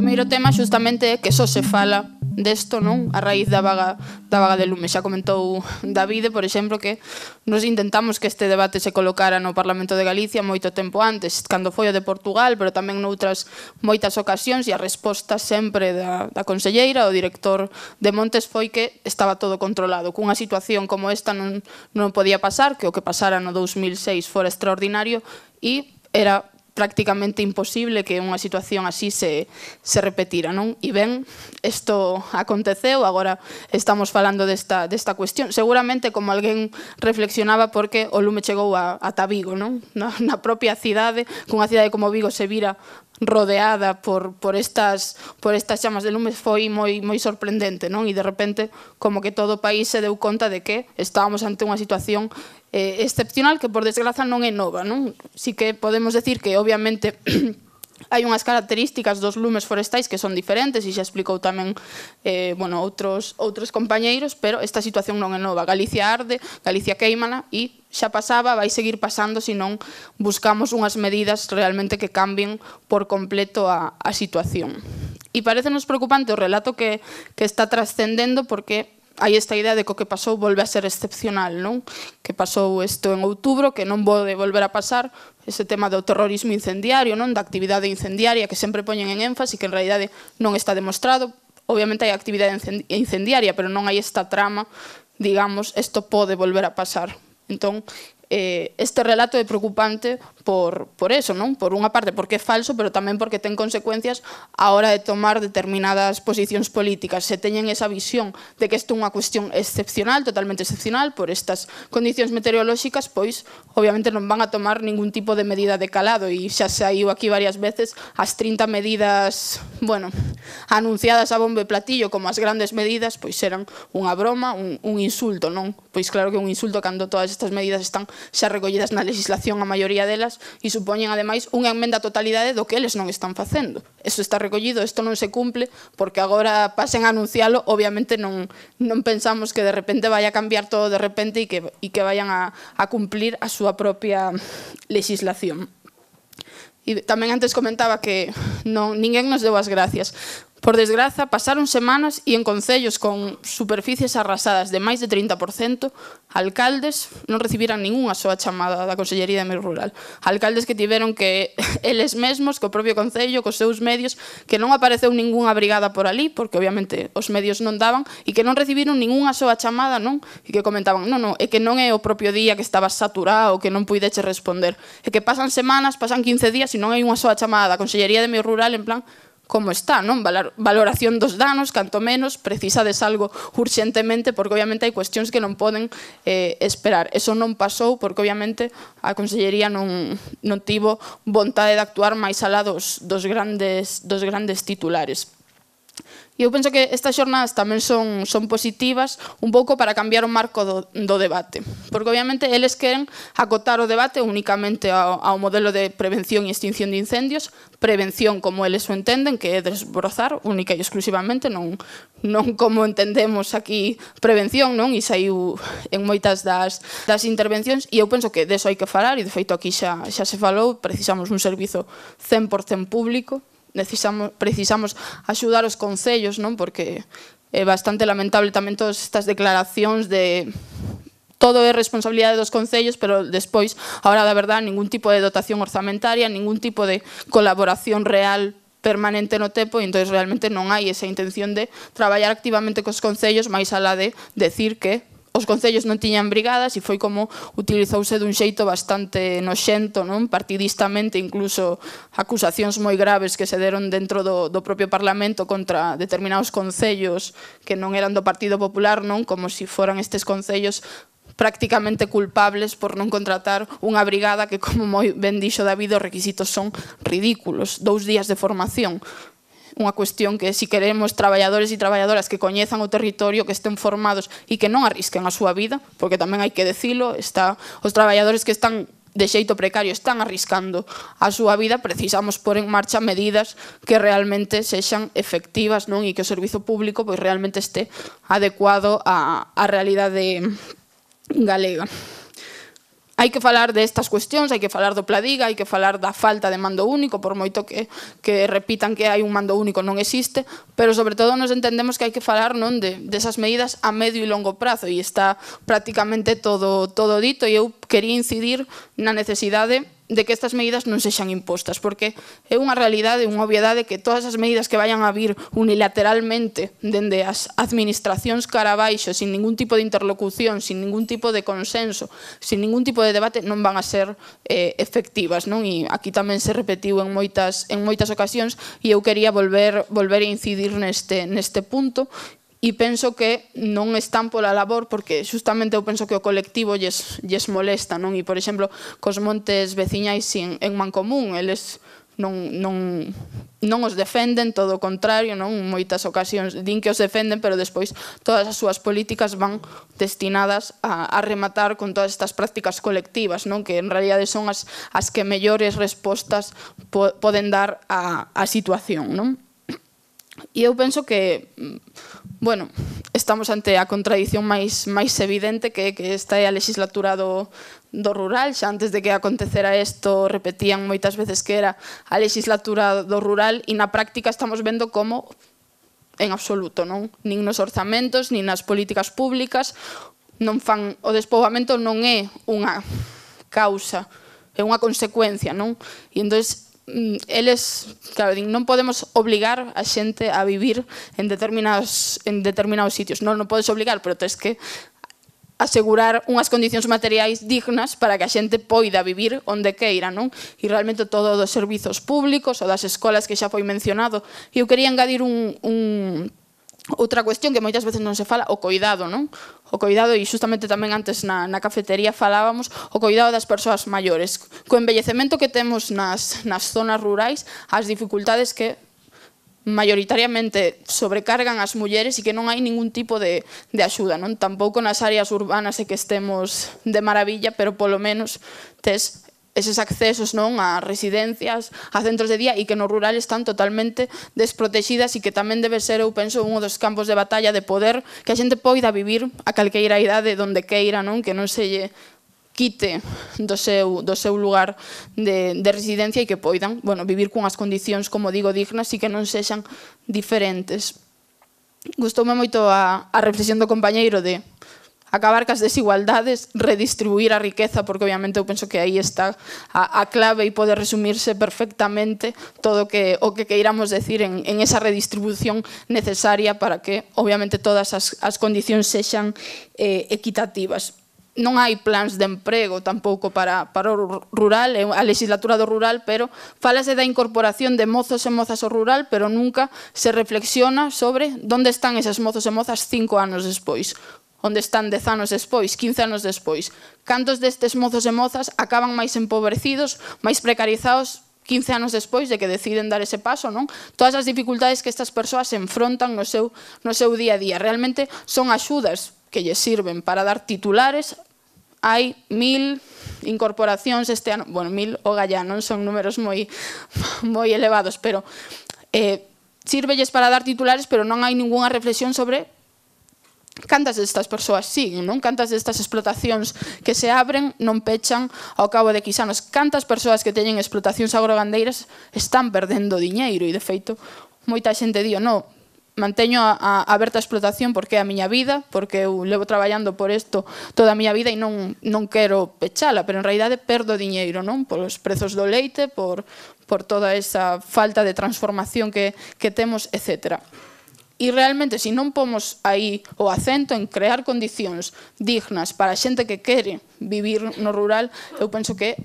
primeiro tema xustamente é que só se fala desto, non? A raíz da vaga de lume. Xa comentou Davide, por exemplo, que nos intentamos que este debate se colocara no Parlamento de Galicia moito tempo antes, cando foi o de Portugal, pero tamén noutras moitas ocasións, e a resposta sempre da conselleira, o director de Montes, foi que estaba todo controlado. Cunha situación como esta non podía pasar, que o que pasara no 2006 fora extraordinario e era prácticamente imposible que unha situación así se repetira, non? E ben, isto aconteceu, agora estamos falando desta cuestión. Seguramente, como alguén reflexionaba, porque o lume chegou ata Vigo, non? Na propia cidade, cunha cidade como Vigo se vira rodeada por estas chamas de lume, foi moi sorprendente, non? E de repente, como que todo o país se deu conta de que estábamos ante unha situación excepcional que, por desgraza, non é nova, non? Si que podemos decir que, obviamente, hai unhas características dos lumes forestais que son diferentes, e xa explicou tamén outros compañeiros, pero esta situación non é nova. Galicia arde, Galicia queimana, e xa pasaba, vai seguir pasando se non buscamos unhas medidas realmente que cambien por completo a situación. E parecenos preocupante o relato que está trascendendo, porque hai esta idea de que o que pasou volve a ser excepcional, non? Que pasou isto en outubro, que non pode volver a pasar, ese tema do terrorismo incendiario, non? Da actividade incendiaria que sempre poñen en énfase, que en realidade non está demostrado. Obviamente hai actividade incendiaria, pero non hai esta trama, digamos, isto pode volver a pasar. Entón, este relato é preocupante por eso, non? Por unha parte porque é falso, pero tamén porque ten consecuencias a hora de tomar determinadas posicións políticas. Se teñen esa visión de que isto é unha cuestión excepcional, totalmente excepcional, por estas condicións meteorolóxicas, pois obviamente non van a tomar ningún tipo de medida de calado, e xa saiu aquí varias veces as 30 medidas, bueno, anunciadas a bombo e platillo como as grandes medidas, pois eran unha broma, un insulto, non? Pois claro que un insulto cando todas estas medidas están xa recollidas na legislación, a maioría delas, e supoñen, ademais, unha emenda a totalidade do que eles non están facendo. Isto está recollido, isto non se cumple, porque agora pasen a anuncialo, obviamente non pensamos que de repente vaya a cambiar todo de repente e que vayan a cumplir a súa propia legislación. E tamén antes comentaba que ninguén nos deu as gracias. Por desgraza, pasaron semanas e en concellos con superficies arrasadas de máis de 30%, alcaldes non recibiran ningunha soa chamada da Consellería de Medio Rural. Alcaldes que tiveron que, eles mesmos, co propio concello, cos seus medios, que non apareceu ningunha brigada por ali, porque obviamente os medios non daban, e que non recibiron ningunha soa chamada, non? E que comentaban, non, é que non é o propio día que estaba saturado, que non puideche responder. É que pasan semanas, pasan 15 días e non hai unha soa chamada da Consellería de Medio Rural en plan, como está, non? Valoración dos danos, canto menos, precisades algo urxentemente, porque obviamente hai cuestións que non poden esperar. Eso non pasou porque obviamente a Consellería non tivo vontade de actuar máis alá dos grandes titulares. E eu penso que estas xornadas tamén son positivas un pouco para cambiar o marco do debate, porque obviamente eles queren acotar o debate únicamente ao modelo de prevención e extinción de incendios, prevención como eles o entenden, que é desbrozar única e exclusivamente, non como entendemos aquí prevención, non? E saiu en moitas das intervencións, e eu penso que deso hai que falar, e de feito aquí xa se falou, precisamos un servizo 100% público, precisamos axudar os concellos, non? Porque é bastante lamentable tamén todas estas declaracións de todo é responsabilidade dos concellos, pero despois, a hora da verdade, ningún tipo de dotación orzamentaria, ningún tipo de colaboración real permanente no tempo, e entón realmente non hai esa intención de traballar activamente cos concellos, máis alá de decir que os concellos non tiñan brigadas, e foi como utilizouse dun xeito bastante noxento, non? Partidistamente, incluso acusacións moi graves que se deron dentro do propio Parlamento contra determinados concellos que non eran do Partido Popular, non? Como se foran estes concellos prácticamente culpables por non contratar unha brigada que, como moi ben dixo David, os requisitos son ridículos, 2 días de formación. Unha cuestión que, se queremos traballadores e traballadoras que coñezan o territorio, que estén formados e que non arrisquen a súa vida, porque tamén hai que decilo, os traballadores que están de xeito precario están arriscando a súa vida, precisamos pôr en marcha medidas que realmente sexan efectivas, non? E que o servizo público pois realmente este adecuado á realidade galega. hai que falar destas cuestións, hai que falar do Pladiga, hai que falar da falta de mando único, por moito que repitan que hai un mando único non existe, pero sobre todo nos entendemos que hai que falar non desas medidas a medio e longo prazo, e está prácticamente todo dito, e eu quería incidir na necesidade de que estas medidas non sexan impostas, porque é unha realidade, unha obviedade que todas as medidas que vayan a vir unilateralmente dende as administracións cara abaixo, sin ningún tipo de interlocución, sin ningún tipo de consenso, sin ningún tipo de debate, non van a ser efectivas, non? E aquí tamén se repetiu en moitas ocasións, e eu quería volver a incidir neste punto. E penso que non están pola labor, porque justamente eu penso que o colectivo lles molesta, non? E, por exemplo, cos montes veciñais en Mancomún, eles non os defenden, todo o contrario, non? En moitas ocasións din que os defenden, pero despois todas as súas políticas van destinadas a rematar con todas estas prácticas colectivas, non? Que en realidade son as que mellores respostas poden dar á situación, non? E eu penso que, bueno, estamos ante a contradición máis evidente que esta é a legislatura do rural. Xa antes de que acontecera isto repetían moitas veces que era a legislatura do rural, e na práctica estamos vendo como en absoluto, non? Nin nos orzamentos, nin nas políticas públicas non fan, o despoboamento non é unha causa, é unha consecuencia, non? E entón eles, claro, non podemos obligar a xente a vivir en determinados sitios. Non podes obligar, pero tens que asegurar unhas condicións materiais dignas para que a xente poida vivir onde queira, non? E realmente todo dos servizos públicos ou das escolas que xa foi mencionado. E eu quería engadir outra cuestión que moitas veces non se fala, o coidado, non? O coidado, e justamente tamén antes na cafetería falábamos, o coidado das persoas maiores. Co envellecemento que temos nas zonas rurais, as dificultades que maioritariamente sobrecargan as mulleres e que non hai ningún tipo de axuda, non? Tampouco nas áreas urbanas é que estemos de maravilla, pero polo menos tes eses accesos, non, a residencias, a centros de día, e que no rural están totalmente desprotegidas, e que tamén debe ser, eu penso, un dos campos de batalla de poder, que a xente poida vivir a calqueira idade donde queira, non? Que non se lle quite do seu lugar de residencia, e que poidan, bueno, vivir cunhas condicións, como digo, dignas, e que non sexan diferentes. Gustoume moito a reflexión do compañeiro de acabar cas desigualdades, redistribuir a riqueza, porque obviamente eu penso que aí está a clave e pode resumirse perfectamente todo o que queiramos decir en esa redistribución necesaria para que obviamente todas as condicións sexan equitativas. Non hai plans de emprego tampouco para o rural, é a legislatura do rural, pero falase da incorporación de mozos e mozas ao rural, pero nunca se reflexiona sobre onde están eses mozos e mozas 5 anos despois, onde están 10 anos despois, 15 anos despois. Cantos destes mozos e mozas acaban máis empobrecidos, máis precarizados 15 anos despois de que deciden dar ese paso, non? Todas as dificultades que estas persoas se enfrontan no seu día a día. Realmente son axudas que lles sirven para dar titulares. Hai 1000 incorporacións este ano, bueno, 1000 o gallá, non son números moi elevados, pero sírvelles para dar titulares, pero non hai ningunha reflexión sobre cantas destas persoas siguen, non? Cantas destas explotacións que se abren non pechan ao cabo de X anos. Cantas persoas que teñen explotacións agrogandeiras están perdendo diñeiro, e de feito moita xente di, non, manteño a aberta a explotación porque é a miña vida, porque eu levo traballando por isto toda a miña vida e non quero pechala, pero en realidade perdo diñeiro, non? Polos prezos do leite, por toda esa falta de transformación que temos, etcétera. E realmente, se non pomos aí o acento en crear condicións dignas para a xente que quere vivir no rural, eu penso que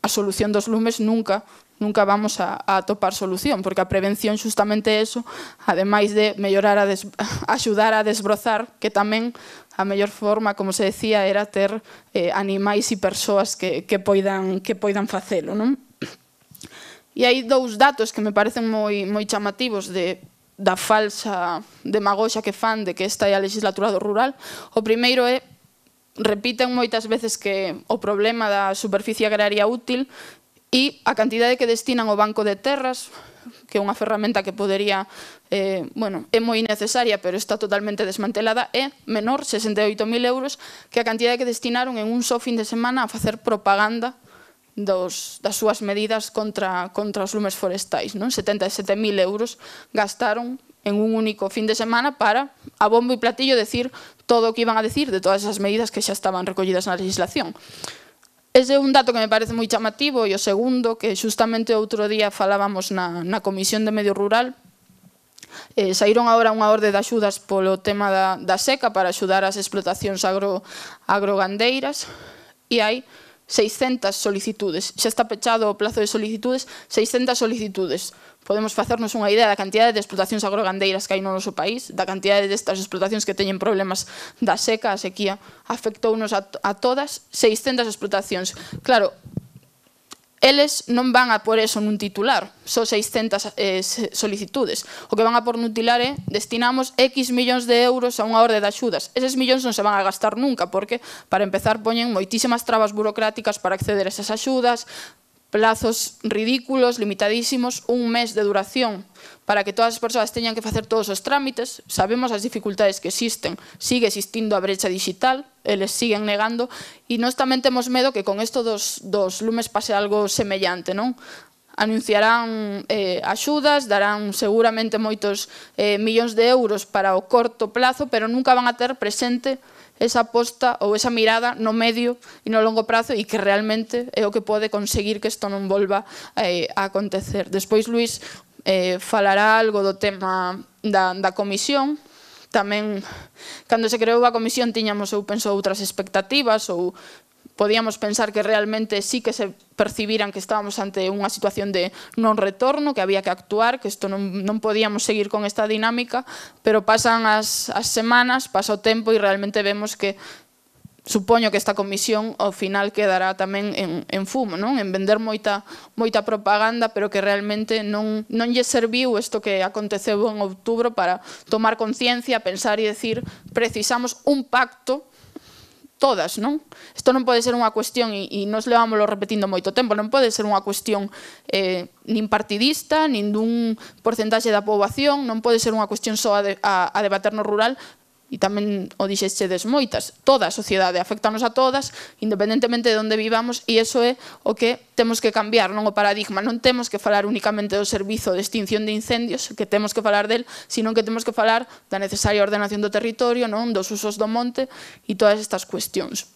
a solución dos lumes nunca vamos a atopar solución, porque a prevención justamente é eso, ademais de mellorar, axudar a desbrozar, que tamén a mellor forma, como se decía, era ter animais e persoas que poidan facelo, non? E hai dous datos que me parecen moi chamativos da falsa demagoxa que fan de que esta é a legislatura do rural. O primeiro é, repiten moitas veces que o problema da superficie agraria útil e a cantidade que destinan ao Banco de Terras que é unha ferramenta que podería, bueno, é moi necesaria, pero está totalmente desmantelada, é menor, 68.000 euros, que a cantidade que destinaron en un só fin de semana a facer propaganda das súas medidas contra os lumes forestais, non? 77.000 euros gastaron en un único fin de semana para, a bombo e platillo, decir todo o que iban a decir de todas esas medidas que xa estaban recollidas na legislación. Ese é un dato que me parece moi chamativo, e o segundo, que justamente outro día falábamos na Comisión de Medio Rural, saíron agora unha orde de axudas polo tema da seca para axudar as explotacións agrogandeiras, e hai 600 solicitudes. Xa está pechado o plazo de solicitudes, 600 solicitudes. Podemos facernos unha idea da cantidade de explotacións agrogandeiras que hai no noso país, da cantidade destas explotacións que teñen problemas da seca, a sequía afectounos a todas, 600 explotacións. Claro, eles non van a por eso nun titular, só 600 solicitudes. O que van a por nun titular é destinamos X millóns de euros a unha orde de axudas. Eses millóns non se van a gastar nunca, porque, para empezar, poñen moitísimas trabas burocráticas para acceder a esas axudas, plazos ridículos, limitadísimos, un mes de duración para que todas as persoas teñan que facer todos os trámites. Sabemos as dificultades que existen, sigue existindo a brecha digital, eles siguen negando, e nós tamén temos medo que con isto dos lumes pase algo semellante, non? Anunciarán axudas, darán seguramente moitos millóns de euros para o corto plazo, pero nunca van a ter presente esa aposta ou esa mirada no medio e no longo prazo, e que realmente é o que pode conseguir que isto non volva a acontecer. Despois Luís falará algo do tema da comisión. Tamén, cando se creou a comisión, tiñamos, eu penso, outras expectativas, ou podíamos pensar que realmente sí que se percibiran que estábamos ante unha situación de non retorno, que había que actuar, que isto non podíamos seguir con esta dinámica, pero pasan as semanas, pasa o tempo, e realmente vemos que supoño que esta comisión ao final quedará tamén en fumo, non? En vender moita propaganda, pero que realmente non lle serviu isto que aconteceu en outubro para tomar conciencia, pensar e decir precisamos un pacto todas, non? Isto non pode ser unha cuestión, e nos levámoslo repetindo moito tempo, non pode ser unha cuestión nin partidista, nin dun porcentaxe da poboación, non pode ser unha cuestión só a debater no rural, e tamén o dixechedes moitas, toda a sociedade, afectanos a todas, independentemente de onde vivamos, e iso é o que temos que cambiar, non o paradigma. Non temos que falar únicamente do servizo de extinción de incendios, que temos que falar del, sino que temos que falar da necesaria ordenación do territorio, non, dos usos do monte e todas estas cuestións.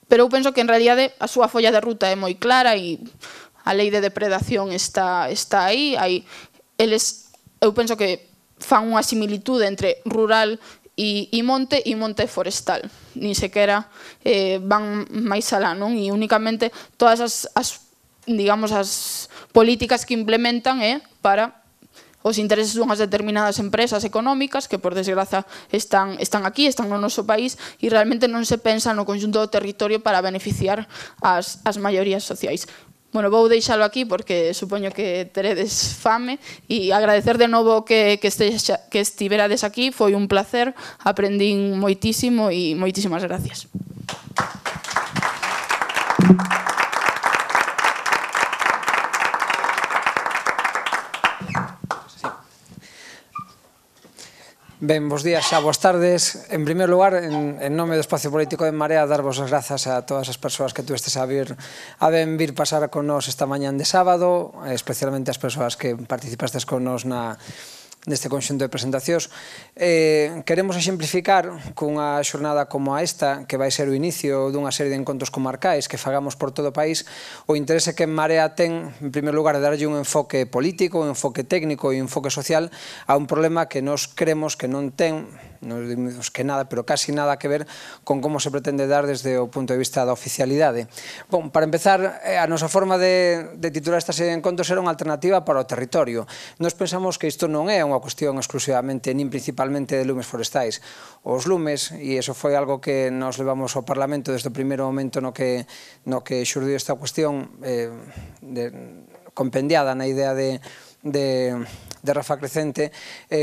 Pero eu penso que en realidade a súa folla de ruta é moi clara, e a lei de depredación está aí. Eles, eu penso que fan unha similitude entre rural e monte forestal. Ni sequera van máis alá, non? E únicamente todas as políticas que implementan é para os intereses dunhas determinadas empresas económicas que, por desgraza, están aquí, están no noso país, e realmente non se pensa no conxunto do territorio para beneficiar as maiorías sociais. Bueno, vou deixalo aquí porque supoño que teredes fame, e agradecer de novo que estiverades aquí. Foi un placer, aprendín moitísimo e moitísimas gracias. Ben, bos días xa, boas tardes. En primeiro lugar, en nome do Espacio Político de Marea, darvos as grazas a todas as persoas que tuvestes a ben vir pasar con nos esta mañán de sábado, especialmente as persoas que participastes con nos neste conxunto de presentacións. Queremos exemplificar cunha xornada como esta, que vai ser o inicio dunha serie de encontros comarcais que fagamos por todo o país, o interese que en Marea ten, en primeiro lugar, de darlle un enfoque político, un enfoque técnico e un enfoque social a un problema que nos creemos que non ten, non dimos que nada, pero casi nada que ver con como se pretende dar desde o punto de vista da oficialidade. Bom, para empezar, a nosa forma de titular esta serie de encontros era unha alternativa para o territorio. Nos pensamos que isto non é unha cuestión exclusivamente nin principalmente de lumes forestais. Os lumes, e iso foi algo que nos levamos ao Parlamento desde o primeiro momento no que xurdiu esta cuestión compendiada na idea de Rafa Crecente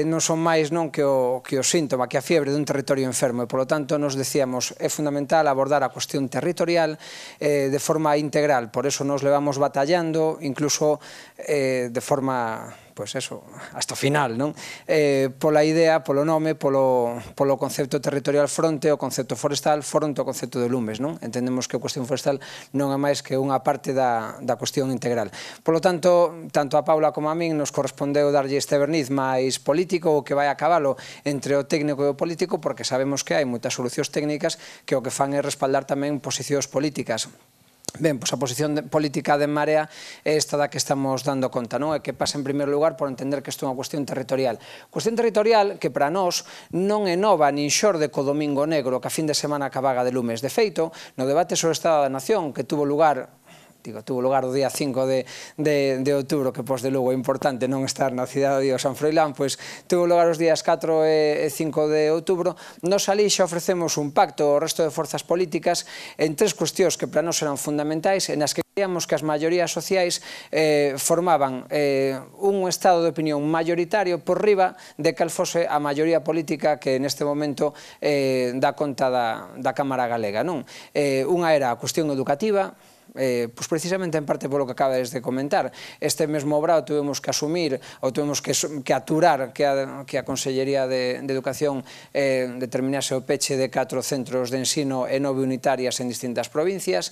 non son máis que o síntoma, que a fiebre dun territorio enfermo, e polo tanto nos decíamos é fundamental abordar a cuestión territorial de forma integral, por eso nos levamos batallando, incluso de forma pois eso, hasta o final, non? Pola idea, polo nome, polo concepto territorial fronte ao concepto forestal, fronte ao concepto de lumes, non? Entendemos que a cuestión forestal non é máis que unha parte da cuestión integral. Polo tanto, tanto a Paula como a min nos correspondeu darlle este verniz máis político, o que vai a cabalo entre o técnico e o político, porque sabemos que hai moitas solucións técnicas que o que fan é respaldar tamén posicións políticas. Ben, pois a posición política de En Marea é esta da que estamos dando conta, non? É que pasa en primeiro lugar por entender que isto é unha cuestión territorial. Cuestión territorial que para nós non é nova nin xorde co Domingo Negro, que a fin de semana acabaga de lumes. De feito, no debate sobre o Estado da Nación que tuvo lugar o día 5 de outubro, que pos de Lugo é importante non estar na cidade de San Froilán, pois tuvo lugar os días 4 e 5 de outubro. Nos ali xa ofrecemos un pacto ao resto de forzas políticas en tres cuestións que para nós eran fundamentais, en as que creíamos que as maiorías sociais formaban un estado de opinión mayoritario por riba de cal fose a maioría política que neste momento dá conta da Cámara Galega. Unha era a cuestión educativa, pois precisamente en parte polo que acabas de comentar. Este mesmo obrao tuvemos que asumir ou tuvemos que aturar que a Consellería de Educación determinase o peche de 4 centros de ensino e 9 unitarias en distintas provincias.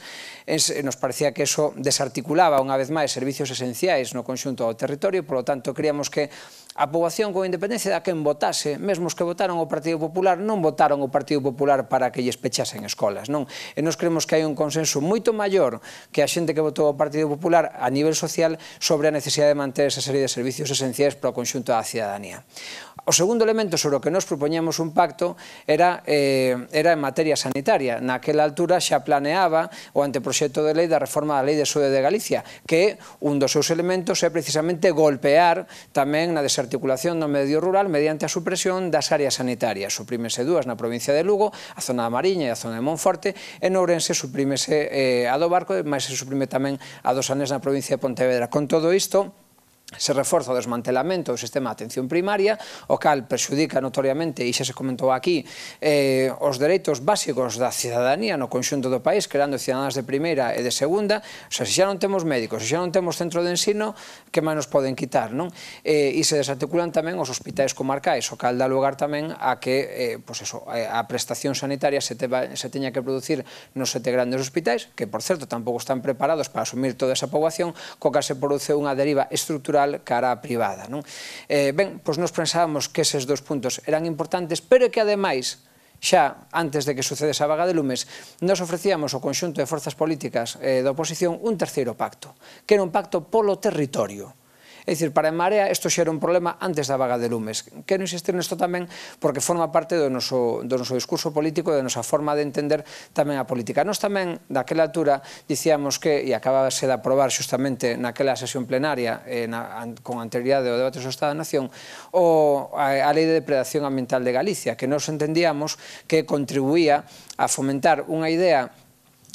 Nos parecía que eso desarticulaba unha vez máis servicios esenciais no conxunto do territorio, polo tanto creíamos que a poboación con independencia da quen votase, mesmo os que votaron o Partido Popular, non votaron o Partido Popular para que lles pechasen escolas, non? E nos creemos que hai un consenso moito maior que a xente que votou o Partido Popular a nivel social sobre a necesidade de manter esa serie de servicios esenciais para o conxunto da cidadanía. O segundo elemento sobre o que nos propoñemos un pacto era en materia sanitaria. Naquela altura xa planeaba o anteproxecto de lei da reforma da Lei de Saúde de Galicia, que un dos seus elementos é precisamente golpear tamén na desarticulación do medio rural mediante a supresión das áreas sanitarias. Suprímese dúas na provincia de Lugo, a zona da Mariña e a zona de Monforte, e no Ourense suprímese a do Barco, mas se suprime tamén a dos Anes na provincia de Pontevedra. Con todo isto, se reforza o desmantelamento do sistema de atención primaria, o cal perxudica notoriamente, e xa se comentou aquí, os dereitos básicos da cidadanía no conxunto do país, creando cidadanas de primeira e de segunda. O sea, se xa non temos médicos, se xa non temos centro de ensino, que máis nos poden quitar, non? E se desarticulan tamén os hospitais comarcais, o cal dá lugar tamén a que a prestación sanitaria se teña que producir nos 7 grandes hospitais, que, por certo, tampouco están preparados para asumir toda esa poboación, co que se produce unha deriva estrutural cara a privada. Ben, pois nos pensábamos que eses dos puntos eran importantes, pero que ademais, xa antes de que sucedese a vaga de lumes, nos ofrecíamos ao conxunto de forzas políticas da oposición un terceiro pacto, que era un pacto polo territorio. É dicir, para En Marea isto xa era un problema antes da vaga de lumes. Quero insistir nisto tamén porque forma parte do noso discurso político e da nosa forma de entender tamén a política. Nós tamén, daquela altura, dicíamos que, e acabábase de aprobar xustamente naquela sesión plenaria con anterioridade ao debate sobre o Estado da Nación, a Lei de Depredación Ambiental de Galicia, que nos entendíamos que contribuía a fomentar unha idea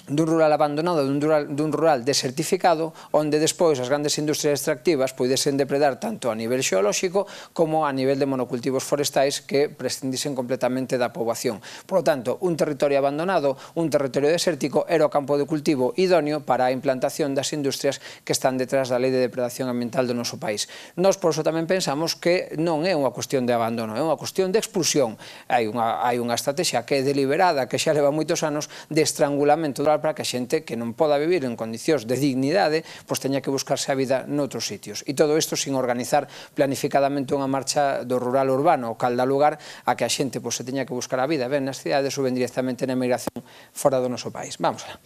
dun rural abandonado, dun rural desertificado, onde despois as grandes industrias extractivas poidesen depredar tanto a nivel xeolóxico como a nivel de monocultivos forestais que prescindisen completamente da poboación. Por lo tanto, un territorio abandonado, un territorio desértico, era o campo de cultivo idóneo para a implantación das industrias que están detrás da Lei de Depredación Ambiental do noso país. Nós, por iso, tamén pensamos que non é unha cuestión de abandono, é unha cuestión de expulsión. Hai unha estrategia que é deliberada, que xa leva moitos anos, de estrangulamento para que a xente que non poda vivir en condicións de dignidade pois teña que buscarse a vida noutros sitios. E todo isto sin organizar planificadamente unha marcha do rural urbano, o cal dá lugar a que a xente se teña que buscar a vida ben nas cidades ou ben directamente na emigración fora do noso país. Vamos alá.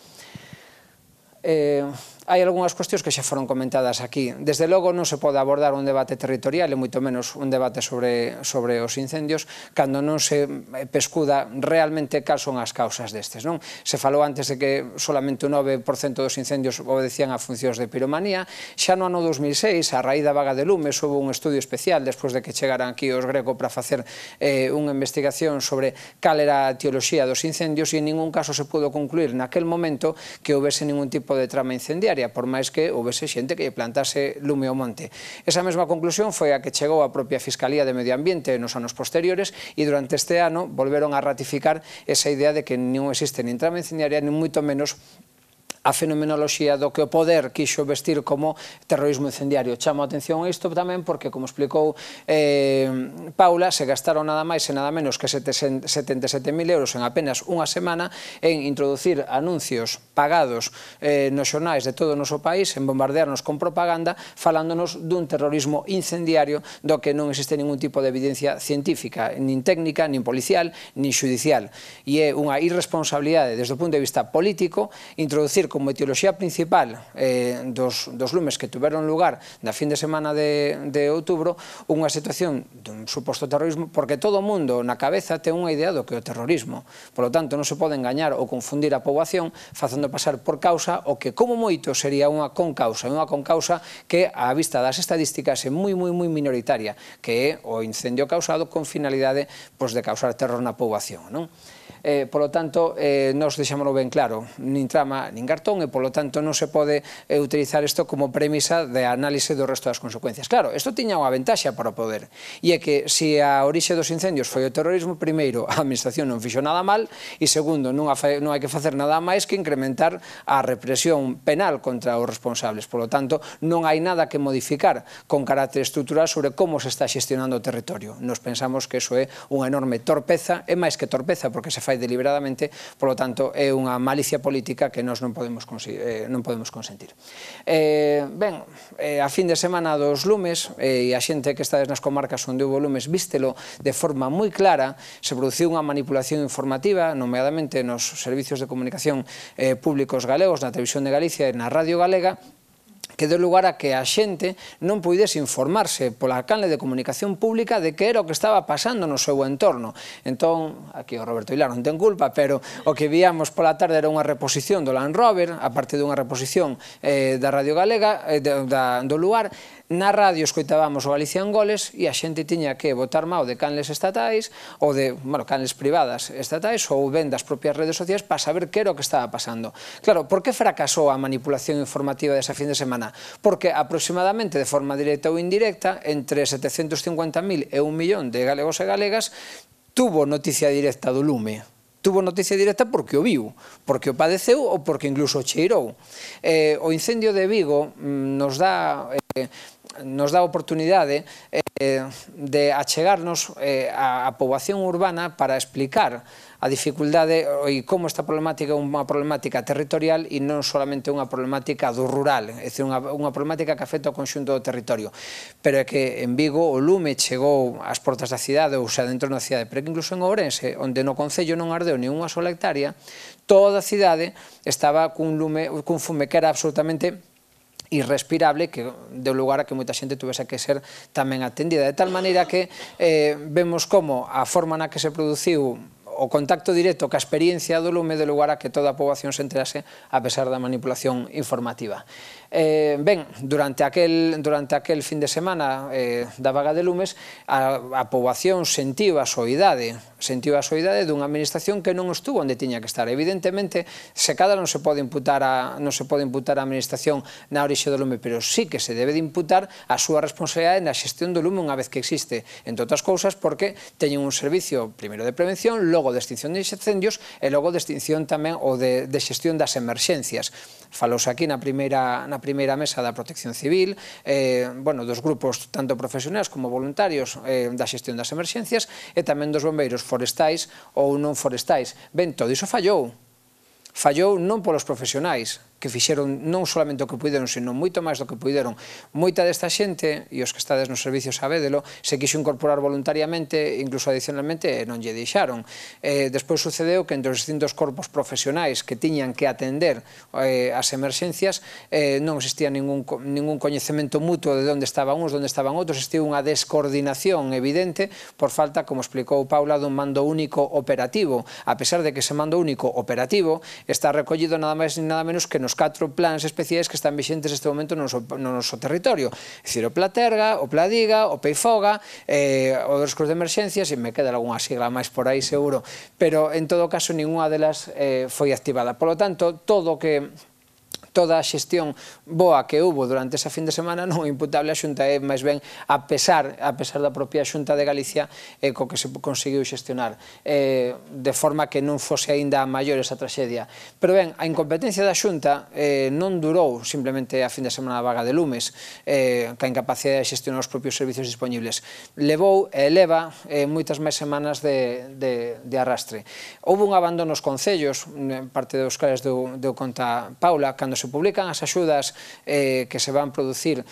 Hai algunhas cuestións que xa foron comentadas aquí. Desde logo non se pode abordar un debate territorial e moito menos un debate sobre os incendios cando non se pescuda realmente cal son as causas destes. Se falou antes de que solamente un 9% dos incendios obedecían a funcións de piromanía. Xa no ano 2006, a raíz da vaga de lumes, houve un estudio especial despois de que chegaran aquí os Greco para facer unha investigación sobre cal era a etioloxía dos incendios e en ningún caso se pudo concluir naquel momento que houvese ningún tipo de trama incendiaria. incendiaria, por máis que houvese xente que lle plantase lume ao monte. Esa mesma conclusión foi a que chegou a propia Fiscalía de Medio Ambiente nos anos posteriores e durante este ano volveron a ratificar esa idea de que non existe nin trama incendiaria, nin moito menos a fenomenoloxía do que o poder quixo vestir como terrorismo incendiario. Chamo a atención a isto tamén porque, como explicou Paula, se gastaron nada máis e nada menos que 77.000 euros en apenas unha semana en introducir anuncios pagados nos xornais de todo o noso país, en bombardearnos con propaganda, falándonos dun terrorismo incendiario do que non existe ningún tipo de evidencia científica, nin técnica, nin policial, nin judicial. E é unha irresponsabilidade desde o punto de vista político introducir como etioloxía principal dos lumes que tuveron lugar na fin de semana de outubro unha situación dun suposto terrorismo, porque todo o mundo na cabeza ten unha idea do que é o terrorismo. Por lo tanto, non se pode engañar ou confundir a poboación facendo pasar por causa o que como moito sería unha concausa, que a vista das estadísticas é moi minoritaria, que é o incendio causado con finalidade de causar terror na poboación, non? Por lo tanto, nos deixámoslo ben claro, nin trama, nin cartón, e por lo tanto non se pode utilizar isto como premisa de análise do resto das consecuencias. Claro, isto tiña unha ventaxa para o poder, e é que se a orixe dos incendios foi o terrorismo, primeiro, a administración non fixo nada mal, e segundo, non hai que facer nada máis que incrementar a represión penal contra os responsables. Por lo tanto, non hai nada que modificar con carácter estrutural sobre como se está xestionando o territorio. Nos pensamos que iso é unha enorme torpeza, é máis que torpeza porque se fai deliberadamente, por lo tanto, é unha malicia política que nós non podemos consentir. Ben, a fin de semana dos lumes, e a xente que estades nas comarcas onde houve lumes, vístelo de forma moi clara, se produciu unha manipulación informativa, nomeadamente nos servicios de comunicación públicos galegos, na Televisión de Galicia e na Radio Galega, que deu lugar a que a xente non puidese informarse pola canle de comunicación pública de que era o que estaba pasando no seu entorno. Entón, aquí o Roberto Vilar non ten culpa, pero o que víamos pola tarde era unha reposición do Land Rover, a parte dunha reposición da Radio Galega, do lugar. Na radio escoitábamos o Galicia en Goles e a xente tiña que botar mao de canles estatais ou de, canles privadas estatais ou ben das propias redes sociais para saber que era o que estaba pasando. Claro, por que fracasou a manipulación informativa desa fin de semana? Porque aproximadamente de forma directa ou indirecta, entre 750.000 e 1 millón de galegos e galegas tuvo noticia directa do lume. Tuvo noticia directa porque o viu, porque o padeceu ou porque incluso o cheirou. O incendio de Vigo nos dá a oportunidade de achegarnos á poboación urbana para explicar a dificultade e como esta problemática é unha problemática territorial e non solamente unha problemática do rural, é dicir, unha problemática que afecta ao conxunto do territorio. Pero é que en Vigo o lume chegou ás portas da cidade, ou xa dentro da cidade, pero que incluso en Ourense, onde no concello non ardeu nin unha sola hectárea, toda a cidade estaba cun fume que era absolutamente irrespirable, que deu lugar a que moita xente tuvese que ser tamén atendida, de tal maneira que vemos como a forma na que se produciu o contacto directo ca experiencia do lume deu lugar a que toda a poboación se enterase a pesar da manipulación informativa. Ben, durante aquel fin de semana da vaga de lumes, a poboación sentiu a soidade dunha administración que non estuvo onde tiña que estar. Evidentemente, se cada non se pode imputar a administración na orixe do lume, pero sí que se debe de imputar a súa responsabilidade na xestión do lume unha vez que existe, entre outras cousas porque teñen un servicio, primeiro de prevención, logo de extinción de incendios e logo de extinción tamén ou de xestión das emerxencias. Falouse aquí na primeira mesa da Protección Civil, dos grupos tanto profesionais como voluntarios da xestión das emerxencias e tamén dos bombeiros forestais ou non forestais. Ben, todo iso fallou. Fallou non polos profesionais, que fixeron non solamente o que puideron, sino moito máis do que puideron. Moita desta xente, e os que estades nos servicios sabédelo, se quixo incorporar voluntariamente, incluso adicionalmente, non lle deixaron. Despois sucedeu que entre os distintos corpos profesionais que tiñan que atender as emerxencias non existía ningún coñecemento mutuo de onde estaban uns, onde estaban outros, existía unha descoordinación evidente por falta, como explicou Paula, dun mando único operativo. A pesar de que ese mando único operativo está recollido nada máis ni nada menos que nos 4 plans especiais que están vixentes neste momento no noso territorio. É dicir, o Platerga, o Pladiga, o Peifoga, o dos cruz de emerxencias, e me queda algunha sigla máis por aí seguro, pero en todo caso ninguna delas foi activada. Por lo tanto, todo o que toda a xestión boa que hubo durante esa fin de semana non é imputable a Xunta, é máis ben a pesar da propia Xunta de Galicia co que se conseguiu xestionar, de forma que non fose aínda maior esa traxedia. Pero ben, a incompetencia da Xunta non durou simplemente a fin de semana vaga de lumes, ca incapacidade de xestionar os propios servicios disponibles. Levou e leva moitas máis semanas de arrastre. Houve un abandono nos concellos, parte dos cales deu conta Paula, cando se publican as axudas que se van producir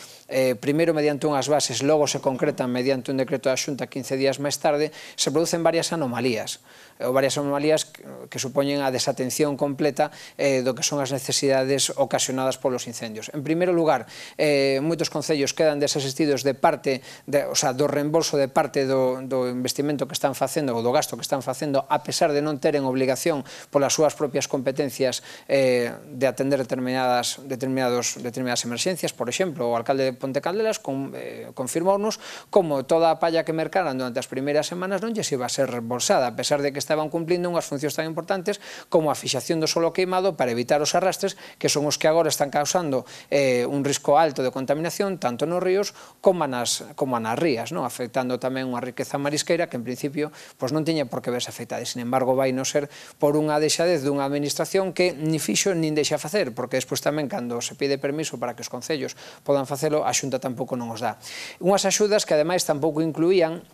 primeiro mediante unhas bases, logo se concretan mediante un decreto da Xunta 15 días máis tarde, se producen varias anomalías que supoñen a desatención completa do que son as necesidades ocasionadas polos incendios. En primeiro lugar, moitos concellos quedan desasistidos de parte, do reembolso de parte do investimento que están facendo ou do gasto que están facendo, a pesar de non teren obligación polas súas propias competencias de atender determinadas emerxencias. Por exemplo, o alcalde de Ponte Caldelas confirmounos como toda a palla que mercaran durante as primeiras semanas non lles iba a ser reembolsada, a pesar de que estaban cumplindo unhas funcións tan importantes como a fixación do solo queimado para evitar os arrastres, que son os que agora están causando un risco alto de contaminación tanto nos ríos como nas rías, afectando tamén unha riqueza marisqueira que en principio non tiña por que verse afectada. Sin embargo, vai non ser por unha deixadez dunha administración que ni fixo nin deixa facer, porque despois tamén cando se pide permiso para que os concellos podan facelo, a Xunta tampouco non os dá. Unhas axudas que ademais tampouco incluían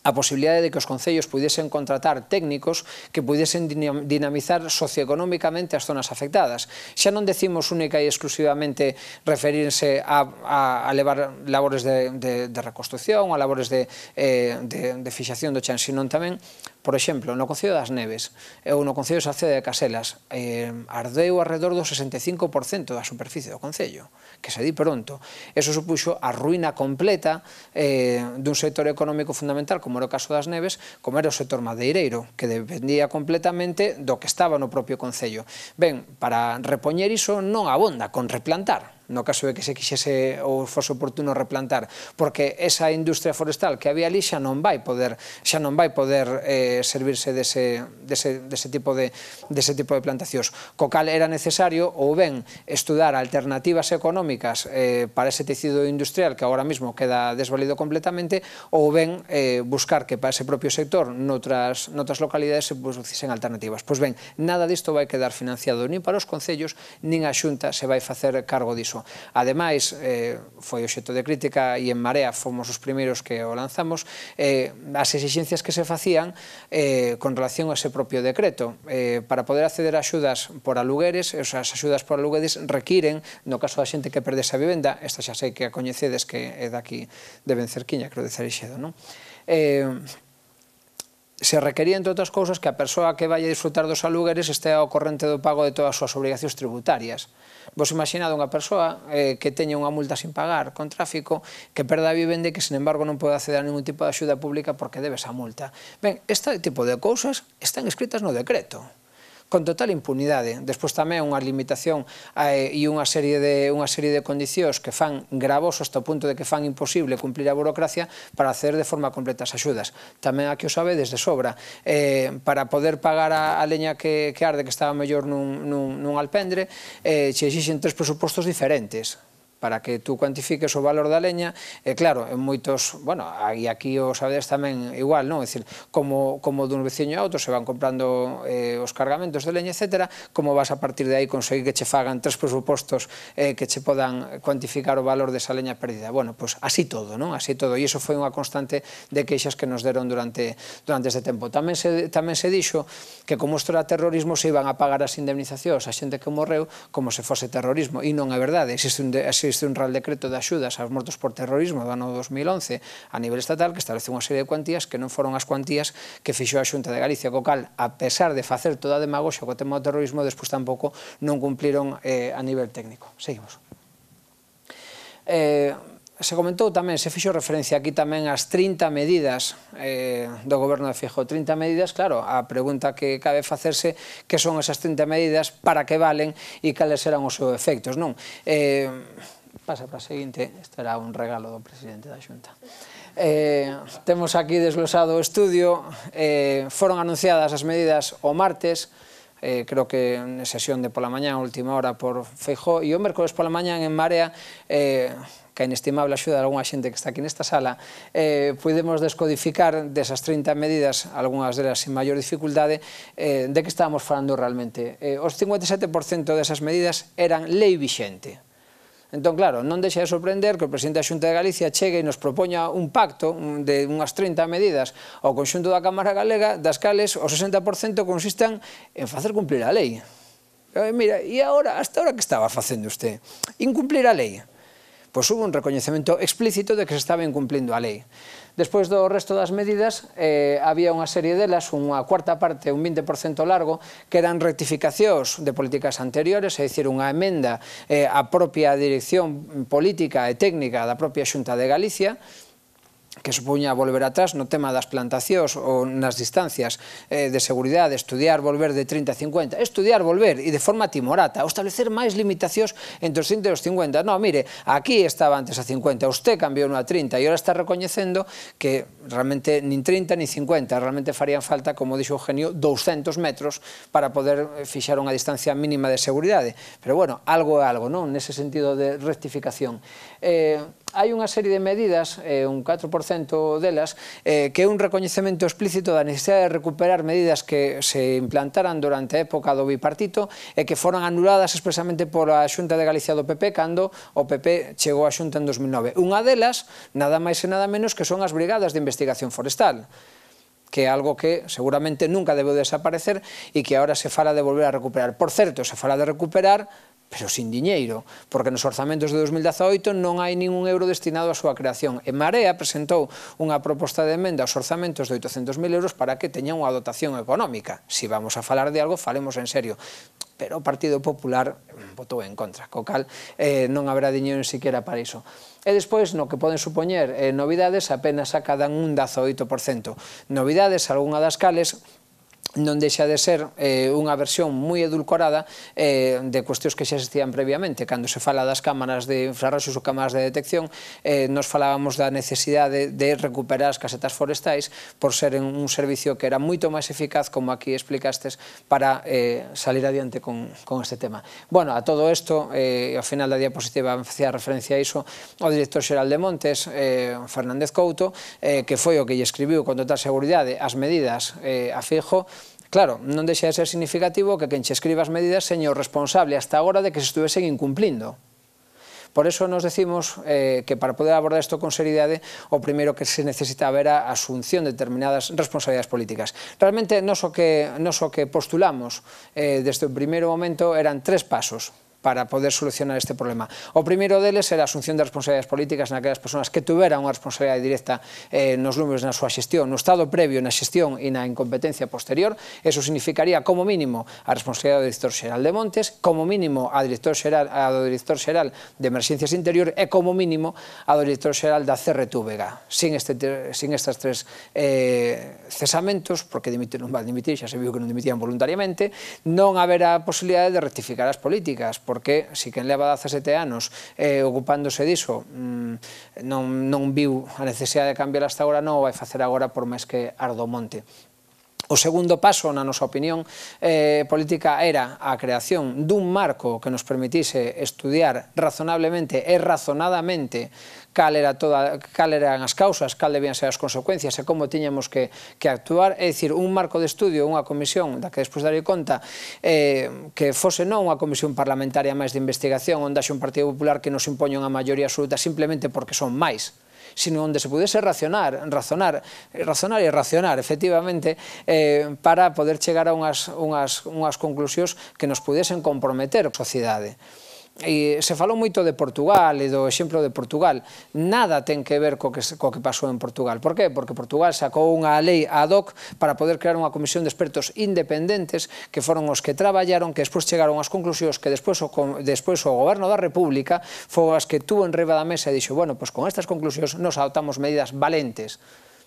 a posibilidade de que os concellos pudesen contratar técnicos que pudesen dinamizar socioeconómicamente as zonas afectadas. Xa non decimos única e exclusivamente referirse a levar labores de reconstrucción, a labores de fixación do chan, sino tamén, por exemplo, no Concello das Neves ou no Concello de Salceda de Caselas, ardeu alrededor do 65% da superficie do Concello, que se di pronto. Eso supuxo a ruína completa dun sector económico fundamental, como era o caso das Neves, como era o sector madeireiro, que dependía completamente do que estaba no propio Concello. Ben, para repoñer iso non abonda con replantar, no caso de que se quixese ou fose oportuno replantar, porque esa industria forestal que había ali xa non vai poder servirse dese tipo de plantacións. Co cal era necesario ou ben estudar alternativas económicas para ese tecido industrial que agora mesmo queda desvalido completamente, ou ben buscar que para ese propio sector noutras localidades se producisen alternativas. Pois ben, nada disto vai quedar financiado nin para os concellos, nin a Xunta se vai facer cargo diso. Ademais, foi obxecto de crítica e en Marea fomos os primeiros que o lanzamos, as exixencias que se facían con relación a ese propio decreto. Para poder acceder a axudas por alugueres, as axudas por alugueres requiren, no caso da xente que perdese a vivenda, esta xa sei que a coñecedes, que é daqui de Bencerquiña, creo de Cerixedo, non? Se requería, entre outras cousas, que a persoa que vai a disfrutar dos alugueres estea ao corrente do pago de todas as súas obrigacións tributarias. Vos imaginade unha persoa que teña unha multa sin pagar con tráfico, que perda a vivenda e que, sin embargo, non pode acceder a ningún tipo de axuda pública porque debe esa multa. Ben, este tipo de cousas están escritas no decreto, con total impunidade. Despois tamén unha limitación e unha serie de condicións que fan gravoso hasta o punto de que fan imposible cumplir a burocracia para acceder de forma completa as axudas. Tamén aquí o sabedes de sobra. Para poder pagar a leña que arde, que estaba mellor nun alpendre, che exixen 3 presupostos diferentes para que tú cuantifiques o valor da leña, e claro, en moitos, bueno, e aquí o sabedes tamén igual, non? É dicir, como dun veciño a outro se van comprando os cargamentos de leña, etcétera, como vas a partir de aí conseguir que che fagan 3 presupostos que che podan cuantificar o valor desa leña perdida. Bueno, pois así todo, non? Así todo, e iso foi unha constante de queixas que nos deron durante este tempo. Tamén se dixo que como isto era terrorismo se iban a pagar as indemnizacións a xente que morreu como se fose terrorismo, e non é verdade. Existe un Real Decreto de axudas aos mortos por terrorismo do ano 2011 a nivel estatal que establece unha serie de cuantías que non foron as cuantías que fixou a Xunta de Galicia, co cal, a pesar de facer toda a demagoxia co tema do terrorismo, despois tampouco non cumpliron a nivel técnico. Seguimos. Se comentou tamén, se fixo referencia aquí tamén ás 30 medidas do goberno de Feijóo. 30 medidas, claro, a pregunta que cabe facerse que son esas 30 medidas, para que valen e cales serán os seus efectos, non? Pasa para a seguinte, este era un regalo do presidente da Xunta. Temos aquí desglosado o estudio, foron anunciadas as medidas o martes, creo que en sesión de pola mañá, última hora por Feijóo, e o mércoles pola mañá en Marea, que a inestimable axuda de algunha xente que está aquí nesta sala, pudemos descodificar desas 30 medidas, algunhas delas sin maior dificultade, de que estábamos falando realmente. Os 57% desas medidas eran lei vixente. Entón, claro, non deixa de sorprender que o presidente da Xunta de Galicia chegue e nos propoña un pacto de unhas 30 medidas ao conxunto da Cámara Galega, das cales o 60% consistan en facer cumplir a lei. Mira, e agora, hasta ahora que estaba facendo usted? Incumplir a lei? Pois hubo un recoñecemento explícito de que se estaba incumplindo a lei. Despois do resto das medidas, había unha serie delas, unha cuarta parte, un 20% largo, que eran rectificacións de políticas anteriores, é dicir, unha emenda á propia dirección política e técnica da propia Xunta de Galicia, que supuña volver atrás no tema das plantacións ou nas distancias de seguridade, estudiar volver de 30 a 50, estudiar volver e de forma timorata, ou establecer máis limitacións entre os 30 e os 50. Non, mire, aquí estaba antes a 50, usted cambiou no a 30 e ahora está recoñecendo que realmente nin 30 nin 50, realmente farían falta, como dixo Eugenio, 200 metros para poder fixar unha distancia mínima de seguridade. Pero bueno, algo é algo, non? Nese sentido de rectificación. Hai unha serie de medidas, un 4% delas, que é un recoñecemento explícito da necesidade de recuperar medidas que se implantaran durante a época do bipartito e que foran anuladas expresamente pola Xunta de Galicia do PP cando o PP chegou á Xunta en 2009. Unha delas, nada máis e nada menos, que son as brigadas de investigación forestal, que é algo que seguramente nunca debeu desaparecer e que agora se fala de volver a recuperar. Por certo, se fala de recuperar, pero sin diñeiro, porque nos orzamentos de 2018 non hai ningún euro destinado á súa creación. En Marea presentou unha proposta de emenda aos orzamentos de 800.000 euros para que teña unha dotación económica. Si vamos a falar de algo, falemos en serio. Pero o Partido Popular votou en contra, co cal non haberá diñeiro ni siquiera para iso. E despois, no que poden supoñer novidades, apenas acadan un 18%. Novidades, algunha das cales non deixa de ser unha versión moi edulcorada de cuestións que xa existían previamente. Cando se fala das cámaras de infrarroxos ou cámaras de detección, nos falábamos da necesidade de recuperar as casetas forestais por ser un servicio que era moito máis eficaz, como aquí explicastes, para salir adiante con este tema. Bueno, a todo isto, ao final da diapositiva facía referencia a iso, o director xeral de Montes, Fernández Couto, que foi o que lle escribiu con total seguridade as medidas a Feijóo. Claro, non deixa de ser significativo que quen che escriba as medidas seña o responsable hasta agora de que se estuvesen incumplindo. Por eso nos decimos que para poder abordar isto con seriedade, o primeiro que se necesitaba era a asunción de determinadas responsabilidades políticas. Realmente, nos o que postulamos desde o primeiro momento eran 3 pasos para poder solucionar este problema. O primeiro deles era a asunción de responsabilidades políticas naquelas persoas que tuveran unha responsabilidade directa nos lumes na súa xestión, no estado previo, na xestión e na incompetencia posterior. Eso significaría, como mínimo, a responsabilidade do director xeral de Montes, como mínimo a do director xeral de Emerxencias Interior e, como mínimo, a do director xeral da CRTVG. Sin estas 3 cesamentos, porque dimitir non van dimitir, xa se viu que non dimitían voluntariamente, non haberá posibilidade de rectificar as políticas, porque si quen leva 17 anos ocupándose diso non viu a necesidade de cambiar hasta agora, non o vai facer agora por máis que ardo monte. O segundo paso, na nosa opinión política, era a creación dun marco que nos permitise estudiar razonablemente e razonadamente cal eran as causas, cal debían ser as consecuencias e como tiñamos que actuar, é dicir, un marco de estudio, unha comisión da que despois darei conta, que fose non unha comisión parlamentaria máis de investigación onde haxe un Partido Popular que nos impoña unha maioría absoluta simplemente porque son máis, sino onde se pudese razonar e racionar, efectivamente, para poder chegar a unhas conclusións que nos pudesen comprometer a sociedade. E se falou moito de Portugal e do exemplo de Portugal. Nada ten que ver co que pasou en Portugal. Por qué? Porque Portugal sacou unha lei ad hoc para poder crear unha comisión de expertos independentes que foron os que traballaron, que despois chegaron ás conclusións que despois o Goberno da República foi as que tuvo en riba da mesa e dixo, bueno, pois con estas conclusións nos adoptamos medidas valentes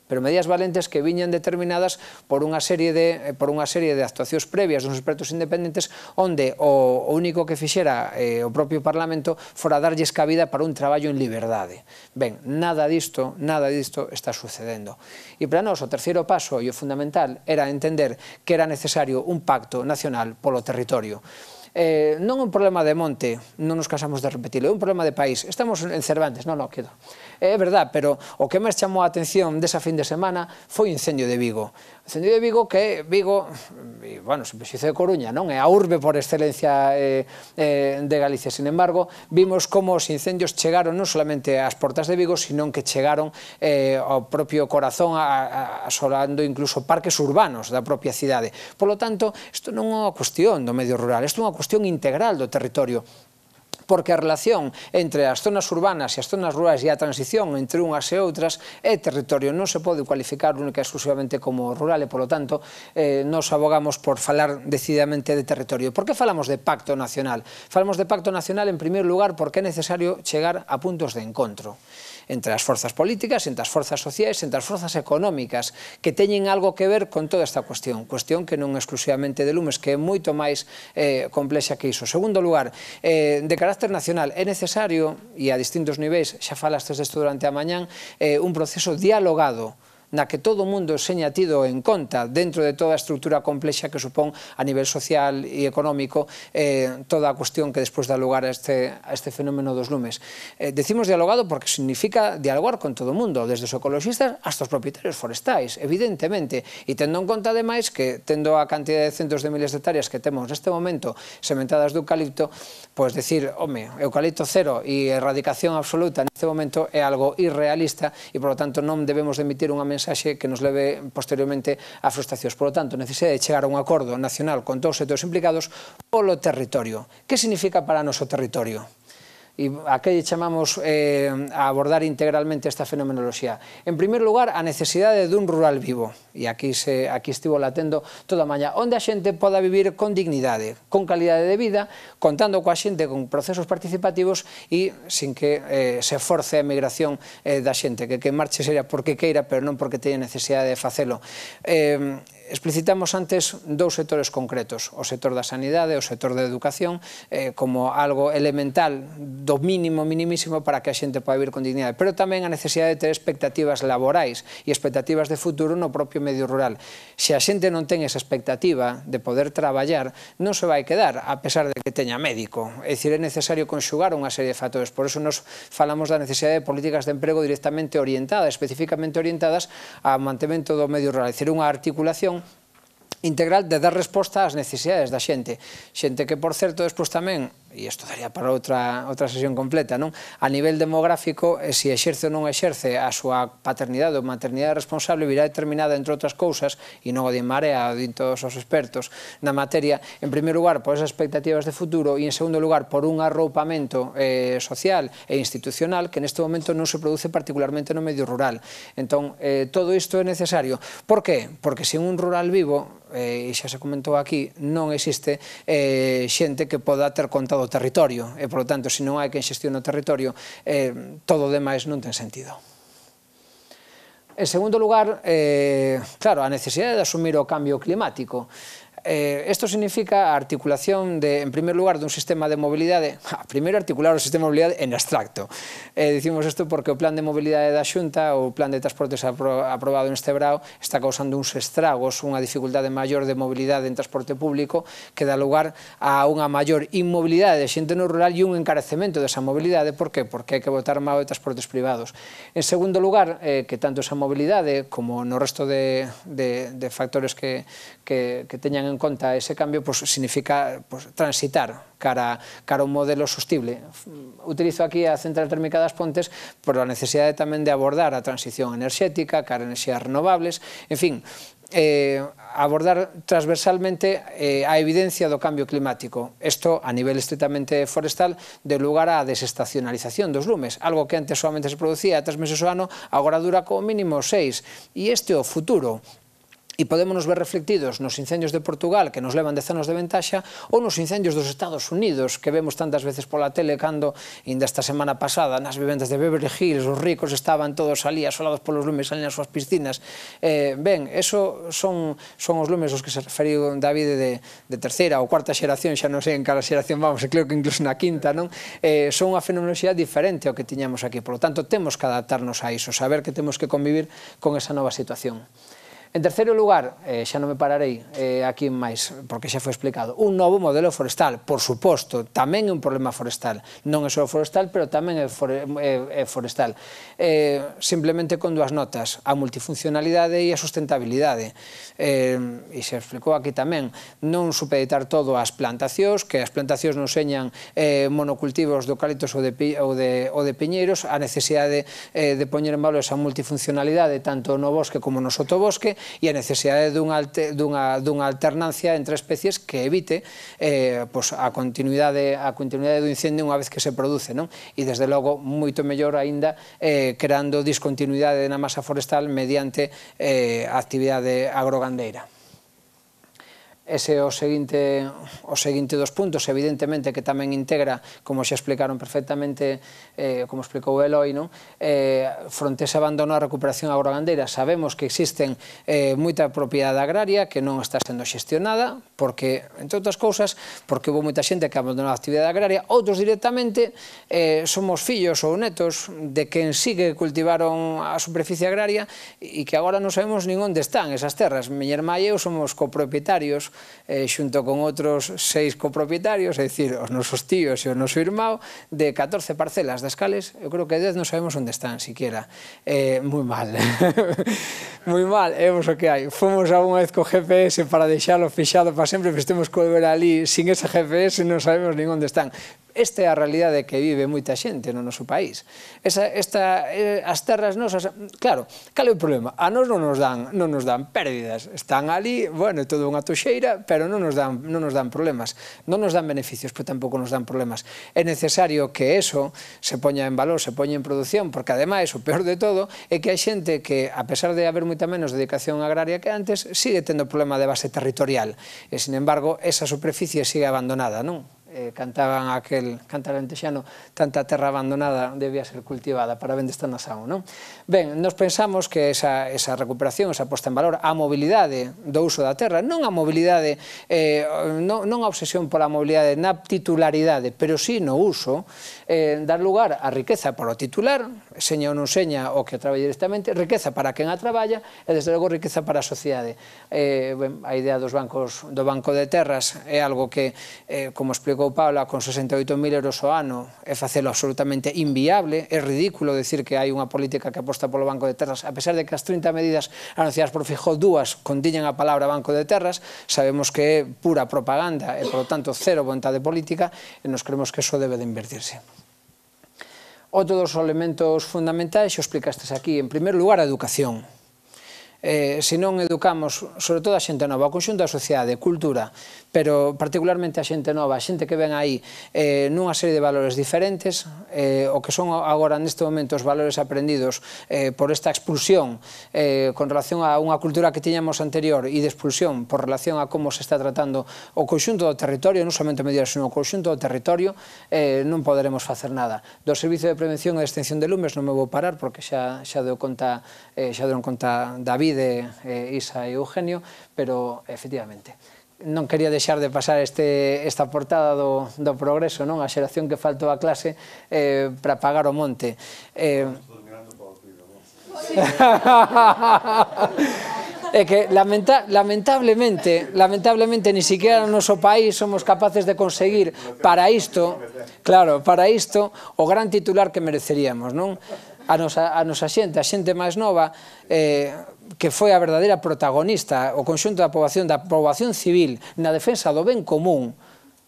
pero medidas valentes que viñan determinadas por unha serie de actuacións previas dos expertos independentes onde o único que fixera o propio Parlamento fora darlles cabida para un traballo en liberdade. Ben, nada disto está sucedendo. E para nós o terceiro paso e o fundamental era entender que era necesario un pacto nacional polo territorio. Non é un problema de monte, non nos cansamos de repetirlo, é un problema de país. Estamos en Cervantes, non, quedo. É verdad, pero o que máis chamou a atención desa fin de semana foi o incendio de Vigo. O incendio de Vigo, que Vigo, bueno, sempre se de Coruña, non? É a urbe por excelencia de Galicia. Sin embargo, vimos como os incendios chegaron non solamente ás portas de Vigo, sino que chegaron ao propio corazón, asolando incluso parques urbanos da propia cidade. Por lo tanto, isto non é unha cuestión do medio rural, isto é unha cuestión integral do territorio, porque a relación entre as zonas urbanas e as zonas rurais e a transición entre unhas e outras é territorio, non se pode cualificar única e exclusivamente como rural e, polo tanto, nos abogamos por falar decididamente de territorio. Por que falamos de pacto nacional? Falamos de pacto nacional, en primeiro lugar, porque é necesario chegar a puntos de encontro entre as forzas políticas, entre as forzas sociais, entre as forzas económicas, que teñen algo que ver con toda esta cuestión que non é exclusivamente de lumes, que é moito máis complexa que iso. Segundo lugar, de carácter nacional, é necesario, e a distintos niveis, xa falastes desto durante a mañán, un proceso dialogado na que todo o mundo seña tido en conta dentro de toda a estrutura complexa que supón a nivel social e económico toda a cuestión que despois dá lugar a este fenómeno dos lumes. Decimos dialogado porque significa dialogar con todo o mundo, desde os ecologistas hasta os propietarios forestais, evidentemente, e tendo en conta ademais que tendo a cantidad de centos de miles de hectáreas que temos neste momento sementadas de eucalipto, pois decir, home, eucalipto cero e erradicación absoluta neste momento é algo irrealista e, por lo tanto, non debemos de emitir unha mensaxe que nos leve posteriormente a frustracións. Por lo tanto, necesidade de chegar a un acordo nacional con todos os sectores implicados polo territorio. Que significa para noso territorio? E a que chamamos a abordar integralmente esta fenomenoloxía. En primeiro lugar, a necesidade dun rural vivo, e aquí estivo latendo toda a mañá, onde a xente poda vivir con dignidade, con calidade de vida, contando coa xente, con procesos participativos e sin que se force a emigración da xente, que marche sería porque queira, pero non porque teña necesidade de facelo. Explicitamos antes dous sectores concretos, o sector da sanidade e o sector da educación, como algo elemental do mínimo, minimísimo para que a xente poda vivir con dignidade, pero tamén a necesidade de ter expectativas laborais e expectativas de futuro no propio medio rural. Se a xente non ten esa expectativa de poder traballar, non se vai quedar, a pesar de que teña médico. É dicir, é necesario conxugar unha serie de factores, por eso nos falamos da necesidade de políticas de emprego directamente orientadas, especificamente orientadas ao mantemento do medio rural, é dicir, unha articulación integral de dar resposta ás necesidades da xente. Xente que, por certo, despois tamén, e isto daría para outra sesión completa, non? A nivel demográfico, se exerce ou non exerce a súa paternidade ou maternidade responsable, virá determinada, entre outras cousas, e non o din Marea, o din todos os expertos na materia, en primeiro lugar, por esas expectativas de futuro, e en segundo lugar, por un arroupamento social e institucional que neste momento non se produce particularmente no medio rural. Entón, todo isto é necesario. Por qué? Porque se un rural vivo, e xa se comentou aquí, non existe xente que poda ter contado o territorio, e, por lo tanto, se non hai quen xestione o territorio, todo o demais non ten sentido. En segundo lugar, claro, a necesidade de asumir o cambio climático. Isto significa a articulación, en primeiro lugar, dun sistema de mobilidade. Primeiro, articular o sistema de mobilidade en abstracto. Dicimos isto porque o plan de mobilidade da Xunta, o plan de transportes aprobado neste brao, está causando uns estragos, unha dificultade maior de mobilidade en transporte público, que dá lugar a unha maior inmobilidade de xente no rural e un encarecemento desa mobilidade. Por que? Porque hai que botar mao de transportes privados. En segundo lugar, que tanto esa mobilidade como no resto de factores que teñan en conta ese cambio, significa transitar cara a un modelo sostible. Utilizo aquí a central térmica das Pontes por a necesidade tamén de abordar a transición enerxética, cara a enerxías renovables, en fin, abordar transversalmente a evidencia do cambio climático. Isto, a nivel estritamente forestal, de lugar á desestacionalización dos lumes, algo que antes solamente se producía 3 meses ao ano, agora dura como mínimo 6, e este é o futuro. E podemos ver reflectidos nos incendios de Portugal, que nos levan 10 anos de ventaxa, ou nos incendios dos Estados Unidos, que vemos tantas veces pola tele, cando, ainda esta semana pasada, nas vivendas de Beverly Hills, os ricos estaban todos ali asolados polos lumes, ali nas súas piscinas. Ben, eso son os lumes aos que se referiu David de terceira ou cuarta xeración, xa non sei en cada xeración vamos, e creo que incluso na quinta, non? Son unha fenomenoloxía diferente ao que tiñamos aquí, por lo tanto, temos que adaptarnos a iso, saber que temos que convivir con esa nova situación. En terceiro lugar, xa non me pararei aquí máis, porque xa foi explicado, un novo modelo forestal, por suposto, tamén é un problema forestal, non é só forestal, pero tamén é forestal. Simplemente con dúas notas, a multifuncionalidade e a sustentabilidade. E xa explicou aquí tamén, non supeditar todo ás plantacións, que as plantacións non señan monocultivos de eucaliptos ou de piñeiros, a necesidade de poñer en valor esa multifuncionalidade tanto no bosque como no sotobosque, e a necesidade dunha alternancia entre especies que evite a continuidade do incendio unha vez que se produce, e desde logo moito mellor aínda creando discontinuidade na masa forestal mediante a actividade agrogandeira. Ese é o seguinte dos puntos, evidentemente que tamén integra, como xa explicaron perfectamente, como explicou Eloi, fronte a ese abandono a recuperación agrogandeira. Sabemos que existen moita propiedade agraria que non está sendo xestionada, porque, entre outras cousas, porque houve moita xente que abandonou a actividade agraria, outros directamente somos fillos ou netos de quen sigue cultivaron a superficie agraria e que agora non sabemos nin onde están esas terras. Miña irmá e eu somos copropietarios xunto con outros 6 copropietarios, é dicir, os nosos tíos e o noso irmão, de 14 parcelas das cales, eu creo que 10 non sabemos onde están, siquiera. Moi mal. Moi mal, é o que hai. Fomos unha vez co GPS para deixalo fixado para sempre, pero temos que volver ali sin ese GPS, non sabemos nin onde están. Esta é a realidade que vive moita xente no noso país. As terras nosas, claro, cal é o problema? A nos non nos dan pérdidas. Están ali, bueno, é todo unha toxeira, pero non nos dan problemas. Non nos dan beneficios, pero tampouco nos dan problemas. É necesario que eso se poña en valor, se poña en produción, porque ademais, o peor de todo, é que hai xente que, a pesar de haber moita menos dedicación agraria que antes, sigue tendo problema de base territorial. E, sin embargo, esa superficie sigue abandonada, non? Cantaban cantar antexano, tanta terra abandonada debía ser cultivada para ben desta nación, non? Ben, nos pensamos que esa recuperación, esa posta en valor, a mobilidade do uso da terra, non a mobilidade, non a obsesión pola mobilidade na titularidade, pero sí no uso, dar lugar a riqueza para o titular, seña ou non seña o que traballa directamente, riqueza para quen a traballa e, desde logo, riqueza para a sociedade. A idea do Banco de Terras é algo que, como explicou Paula, con 68.000 euros ao ano é facelo absolutamente inviable, é ridículo decir que hai unha política que aposta polo Banco de Terras, a pesar de que as 30 medidas anunciadas por Feijóo, dúas contiñen a palabra Banco de Terras, sabemos que é pura propaganda e, por lo tanto, cero vontade política, e nos creemos que eso debe de invertirse. Outro dos elementos fundamentais, xo explicastes aquí, en primeiro lugar, a educación. Se non educamos, sobre todo a xente nova, o conxunto da sociedade, cultura, pero particularmente a xente nova, a xente que ven aí nunha serie de valores diferentes, o que son agora neste momento os valores aprendidos por esta expulsión con relación a unha cultura que tiñamos anterior e de expulsión por relación a como se está tratando o conxunto do territorio, non somente medidas, sino o conxunto do territorio, non poderemos facer nada. Do Servicio de Prevención e de Extinción de Lumes non me vou parar porque xa deron conta David, Isa e Eugenio, pero efectivamente non quería deixar de pasar esta portada do progreso, non? A xeración que faltou a clase para pagar o monte. É que lamentablemente ni siquiera no noso país somos capaces de conseguir para isto o gran titular que mereceríamos, non? A nosa xente, a xente máis nova, que foi a verdadeira protagonista, o conxunto da poboación civil na defensa do ben común,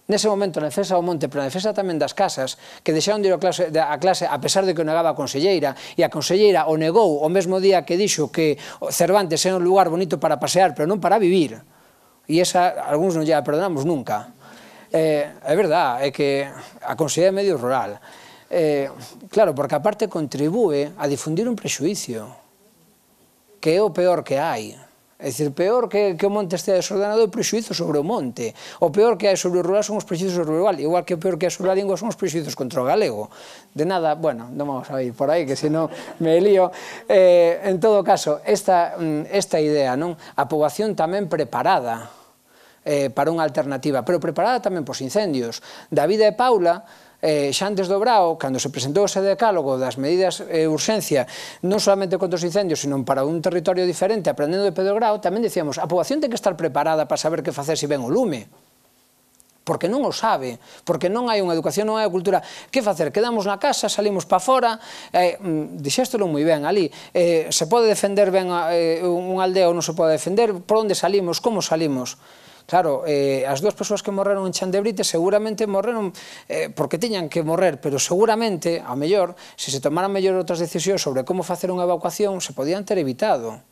nese momento na defensa do monte, pero na defensa tamén das casas, que deixaron de ir a clase a pesar de que o negaba a conselleira, e a conselleira o negou o mesmo día que dixo que Cervantes era un lugar bonito para pasear, pero non para vivir. E esa, algúns non lle a perdonamos nunca. É verdad, é que a conselleira é medio rural. Claro, porque aparte contribúe a difundir un prexuicio que é o peor que hai. É dicir, peor que o monte este desordenado é o prexuízo sobre o monte. O peor que hai sobre o rural son os prexuízos sobre o rural, igual que o peor que hai sobre a lingua son os prexuízos contra o galego. De nada, bueno, non vamos a ir por aí, que senón me lío. En todo caso, esta idea, non? A poboación tamén preparada para unha alternativa, pero preparada tamén pos incendios. David e Paula, xa antes do Brao, cando se presentou ese decálogo das medidas de urxencia, non solamente contra os incendios, sino para un territorio diferente, aprendendo de Pedro Grao, tamén dicíamos, a poboación ten que estar preparada para saber que facer se ven o lume, porque non o sabe, porque non hai unha educación, non hai unha cultura. Que facer? Quedamos na casa, salimos para fora, dixéstolo moi ben ali, se pode defender ben unha aldea ou non se pode defender, por onde salimos, como salimos. Claro, as dúas persoas que morreron en Chandebrite seguramente morreron porque tiñan que morrer, pero seguramente, a mellor, se se tomaran mellor outras decisións sobre como facer unha evacuación, se podían ter evitado.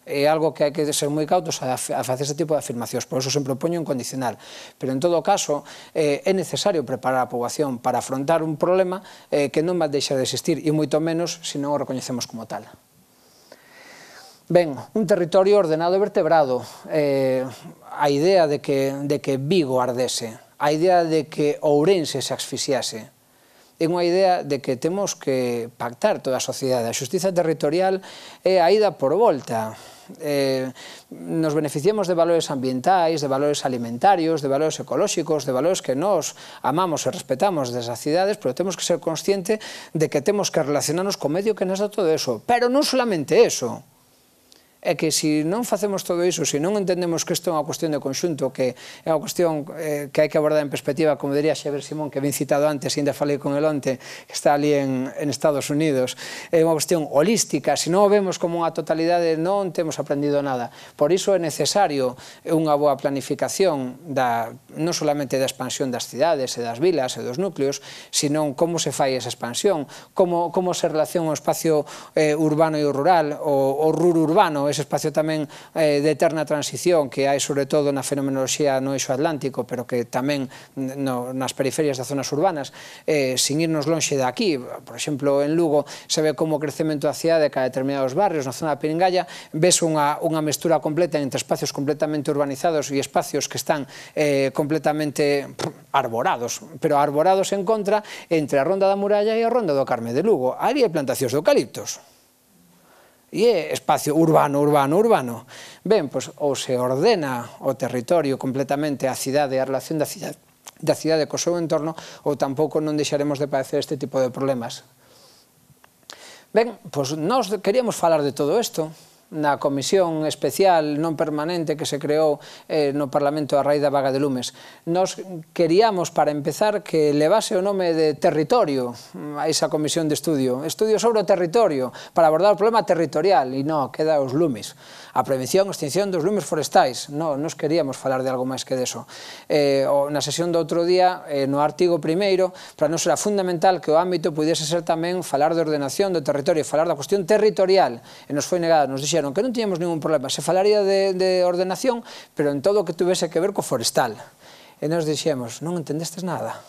É algo que hai que ser moi cautos a facer este tipo de afirmacións, por eso sempre o poño en condicional. Pero, en todo caso, é necesario preparar a poboación para afrontar un problema que non vai deixar de existir, e moito menos se non o recoñecemos como tal. Ben, un territorio ordenado e vertebrado, a idea de que Vigo ardese, a idea de que Ourense se asfixiase, é unha idea de que temos que pactar toda a sociedade. A xustiza territorial é a ida por volta. Nos beneficiamos de valores ambientais, de valores alimentarios, de valores ecolóxicos, de valores que nós amamos e respetamos desas cidades, pero temos que ser consciente de que temos que relacionarnos co medio que nos dá todo eso. Pero non solamente eso. É que se non facemos todo iso, se non entendemos que isto é unha cuestión de conxunto, que é unha cuestión que hai que abordar en perspectiva, como diría Xavier Simón, que ben citado antes, e ainda falei con el onte, que está ali en Estados Unidos, é unha cuestión holística, se non o vemos como unha totalidade non temos aprendido nada. Por iso é necesario unha boa planificación non solamente da expansión das cidades e das vilas e dos núcleos, sino como se fai esa expansión, como se relaciona o espacio urbano e o rural, o rur-urbano, ese espacio tamén de eterna transición que hai sobre todo na fenomenoloxía no eixo atlántico, pero que tamén nas periferias das zonas urbanas, sin irnos lonxe de aquí. Por exemplo, en Lugo se ve como o crecemento da cidade cada determinados barrios, na zona da Piringalla, ves unha mestura completa entre espacios completamente urbanizados e espacios que están completamente arborados, pero arborados en contra entre a Ronda da Muralla e a Ronda do Carme de Lugo. Ali hai plantacións de eucaliptos. E é espacio urbano. Ben, pois, ou se ordena o territorio completamente a cidade, a relación da cidade co seu entorno, ou tampouco non deixaremos de padecer este tipo de problemas. Ben, pois, nós queríamos falar de todo isto na comisión especial non permanente que se creou no Parlamento a raíz da vaga de lumes. Nos queríamos, para empezar, que levase o nome de territorio a esa comisión de estudio sobre o territorio, para abordar o problema territorial, e non, queda os lumes. A prevención e extinción dos lumes forestais. Non, nos queríamos falar de algo máis que deso. Na sesión do outro día, no artigo primeiro, para nos era fundamental que o ámbito pudiese ser tamén falar de ordenación do territorio, falar da cuestión territorial, e nos foi negado, nos dixeron que non tiñamos ningún problema, se falaría de ordenación, pero en todo o que tuvese que ver co forestal. E nos dixemos, non entendestes nada.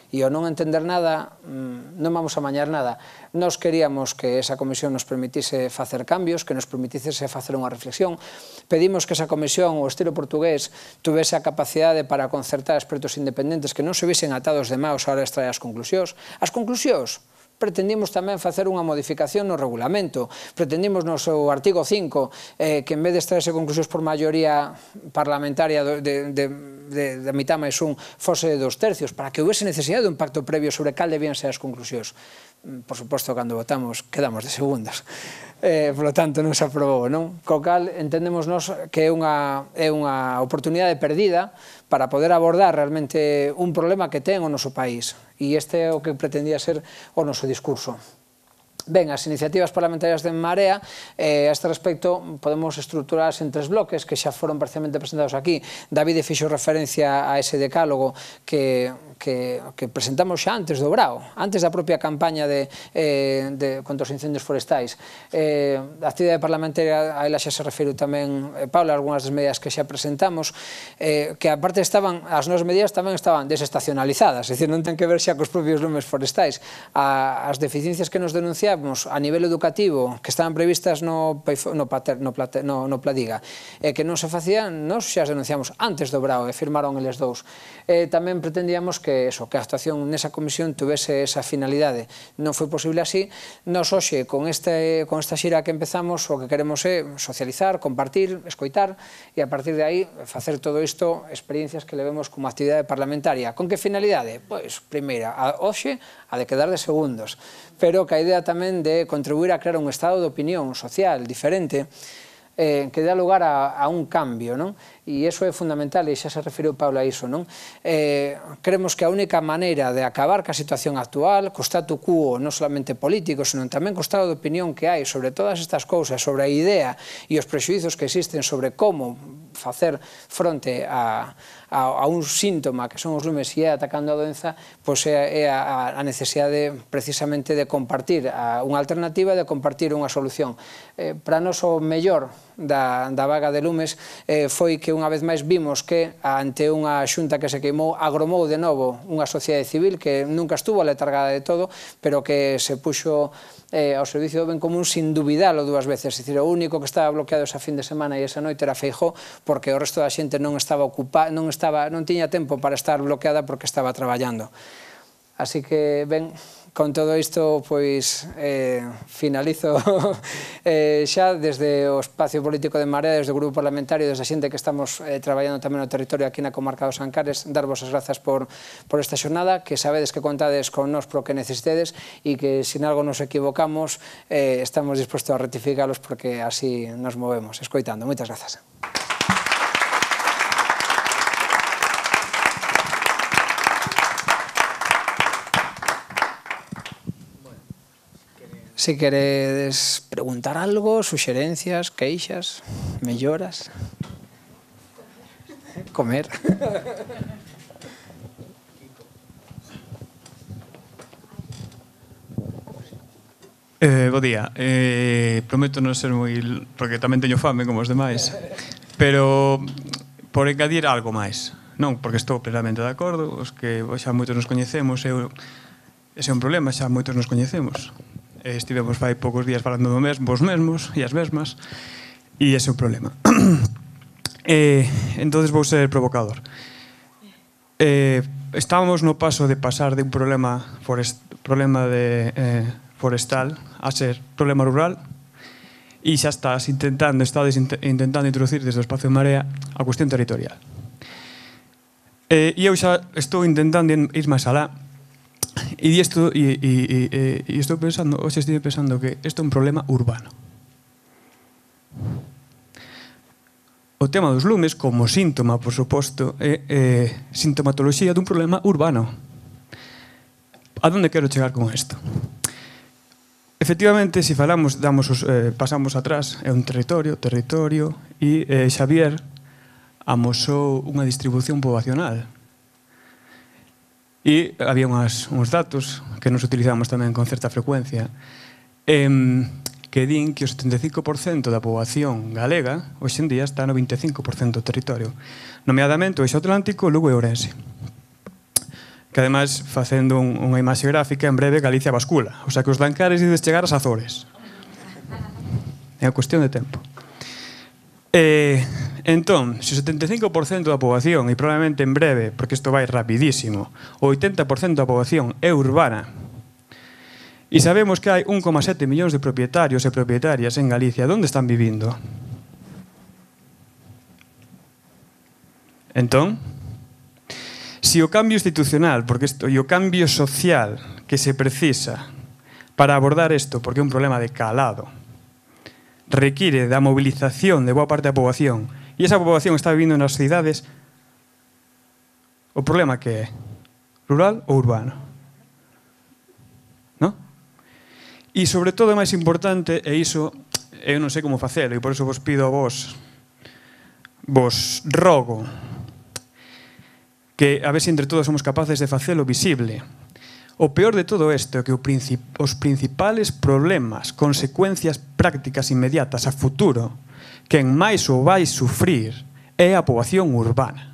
E ao non entender nada, non vamos a mañar nada. Nos queríamos que esa comisión nos permitise facer cambios, que nos permitise facer unha reflexión. Pedimos que esa comisión, o estilo portugués, tuvese a capacidade para concertar expertos independentes que non se visen atados de maus a hora de extraer as conclusións. As conclusións pretendimos tamén facer unha modificación no regulamento. Pretendimos no seu artigo 5 que en vez de extraerse conclusións por maioría parlamentaria de mitad máis un fose de 2/3 para que houvese necesidade de un pacto previo sobre cal debían ser as conclusións. Por suposto, cando votamos, quedamos de segundas. Por lo tanto, non se aprobou, non? Co cal, entendemos nós que é unha oportunidade perdida para poder abordar realmente un problema que ten o noso país. E este é o que pretendía ser o noso discurso. Ben, as iniciativas parlamentarias de Marea, a este respecto, podemos estruturarse en 3 bloques que xa foron parcialmente presentados aquí. David fixo referencia a ese decálogo que presentamos xa antes do Brao, antes da propia campaña contra os incendios forestais. A actividade parlamentaria, a ela xa se referiu tamén Paula, algunhas das medidas que xa presentamos, que aparte as novas medidas tamén estaban desestacionalizadas, é dicir, non ten que ver xa cos propios lumes forestais. As deficiencias que nos denunciaban facíamos a nivel educativo, que estaban previstas no Pladiga, e que non se facían, nos xa as denunciamos antes do Brao, e firmaron eles dous. Tamén pretendíamos que a actuación nesa comisión tuvese esa finalidade. Non foi posible así. Nos hoxe, con esta xira que empezamos, o que queremos é socializar, compartir, escoitar, e a partir de aí facer todo isto, experiencias que levemos como actividade parlamentaria. Con que finalidade? Pois, primeira, hoxe, a de quedar de segundos, pero que a idea tamén de contribuir a crear un estado de opinión social diferente, que dá lugar a un cambio, non? E iso é fundamental, e xa se referiu Paula a iso, non? Creemos que a única maneira de acabar ca situación actual, co statu quo, non solamente político, senón tamén co estado de opinión que hai sobre todas estas cousas, sobre a idea e os prexuizos que existen sobre como facer fronte a un síntoma que son os lumes e é atacando a doenza, pois é a necesidade precisamente de compartir unha alternativa, de compartir unha solución. Para nós o mellor da vaga de lumes foi que unha vez máis vimos que ante unha xunta que se queimou agromou de novo unha sociedade civil que nunca estuvo letargada de todo, pero que se puxo ao servicio do ben común sin dubidalo dúas veces. É dicir, o único que estaba bloqueado esa fin de semana e esa noite era Feijóo, porque o resto da xente non estaba ocupada, non tiña tempo para estar bloqueada porque estaba traballando. Así que, ben, con todo isto, pois, finalizo xa desde o espacio político de Marea, desde o grupo parlamentario, desde a xente que estamos traballando tamén no territorio aquí na comarca dos Ancares, darvos as grazas por esta xornada, que sabedes que contades con nós pro que necesitedes e que, se en algo nos equivocamos, estamos dispostos a rectificalos porque así nos movemos, escoitando. Moitas grazas. Se queredes preguntar algo, suxerencias, queixas, melloras, comer. Bo día. Prometo non ser moi... porque tamén teño fame como os demais, pero por engadir algo máis. Non, porque estou plenamente de acordo, os que xa moitos nos coñecemos, ese é un problema, xa moitos nos coñecemos. Estivemos fai poucos días falando do mesmo, vos mesmos e as mesmas, e ese é o problema. Entonces vou ser provocador. Estábamos no paso de pasar de un problema forestal a ser problema rural, e xa estades intentando introducir desde o espacio de Marea a cuestión territorial. E eu xa estou intentando ir máis alá. E estou pensando, hoxe estive pensando que isto é un problema urbano. O tema dos lumes, como síntoma, por suposto, é sintomatoloxía dun problema urbano. A donde quero chegar con isto? Efectivamente, se falamos, pasamos atrás, é un territorio, e Xavier amosou unha distribución poboacional. E había uns datos que nos utilizamos tamén con certa frecuencia que din que o 75% da poboación galega hoxe en día está no 25% do territorio, nomeadamente o eixo atlántico, Lugo e Ourense, que ademais, facendo unha imaxe gráfica, en breve Galicia bascula, o sea que os de Ancares ides chegar ás Azores, é a cuestión de tempo. Entón, se o 75% da poboación, e probablemente en breve, porque isto vai rapidísimo, o 80% da poboación é urbana, e sabemos que hai 1,7 millóns de propietarios e propietarias en Galicia, onde están vivindo? Entón, se o cambio institucional e o cambio social que se precisa para abordar isto, porque é un problema de calado, require da movilización de boa parte da poboación, e esa poboación está vivindo nas cidades, o problema que é rural ou urbano, non? E sobre todo é máis importante, e iso eu non sei como facelo, e por iso vos pido a vos rogo que a ver se entre todos somos capaces de facelo visible. O peor de todo isto é que os principales problemas, consecuencias prácticas inmediatas a futuro, quen máis o vai sufrir é a poboación urbana.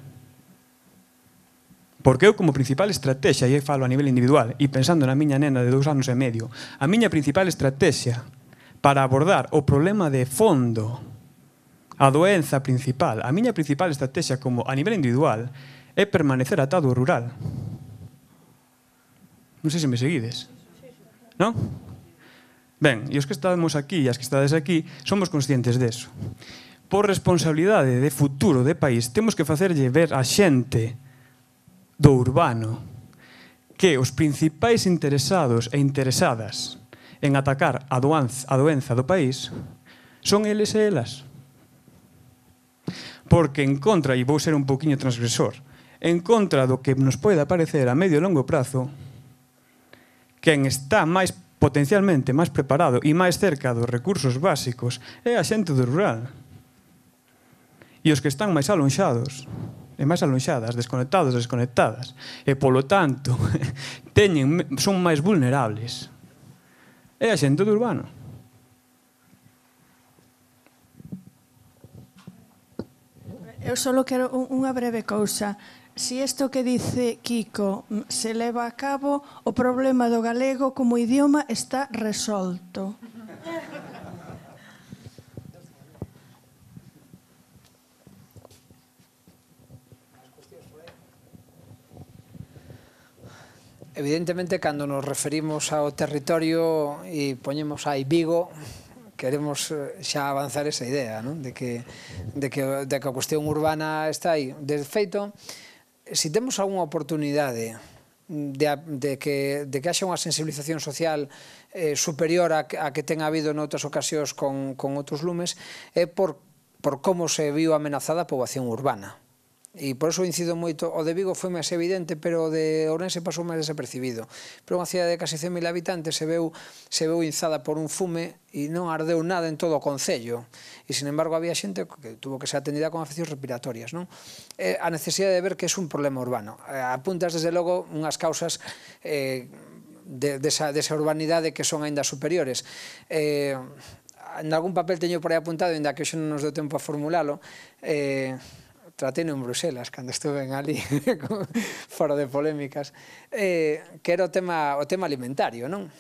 Porque eu, como principal estrategia, e falo a nivel individual, e pensando na miña nena de 2 anos e medio, a miña principal estrategia para abordar o problema de fondo, a doenza principal, a miña principal estrategia como a nivel individual, é permanecer atado ao rural. Non sei se me seguides. Non? Ben, e os que estamos aquí e as que estades aquí somos conscientes deso. Por responsabilidade de futuro de país, temos que facerlle ver a xente do urbano que os principais interesados e interesadas en atacar a doenza do país son eles e elas. Porque en contra, e vou ser un poquinho transgresor, en contra do que nos pode aparecer a medio e longo prazo, quen está máis potencialmente máis preparado e máis cerca dos recursos básicos é a xente do rural. E os que están máis alonxados e máis alonxadas, desconectados, desconectadas, e polo tanto son máis vulnerables. É a xente do urbano. Eu só quero unha breve cousa. Si isto que dice Kiko se leva a cabo, o problema do galego como idioma está resolto. Evidentemente, cando nos referimos ao territorio e poñemos aí Vigo, queremos xa avanzar esa idea, non? de que a cuestión urbana está aí. De feito, se temos algunha oportunidade de que haxa unha sensibilización social superior a que ten habido noutras ocasións con outros lumes, é por como se viu amenazada a poboación urbana. E por iso incido moito, o de Vigo foi máis evidente, pero o de Ourense pasou máis desapercibido. Pero unha cidade de casi 100.000 habitantes se veu inzada por un fume e non ardeu nada en todo o concello. E, sin embargo, había xente que tuvo que ser atendida con afeccións respiratorias. A necesidade de ver que é un problema urbano. Apuntas, desde logo, unhas causas desa urbanidade que son aínda superiores. En algún papel teño por aí apuntado, ainda que hoxe non nos deu tempo a formulalo, trateno en Bruselas, cando estuve ali, fora de polémicas, que era o tema alimentario, non?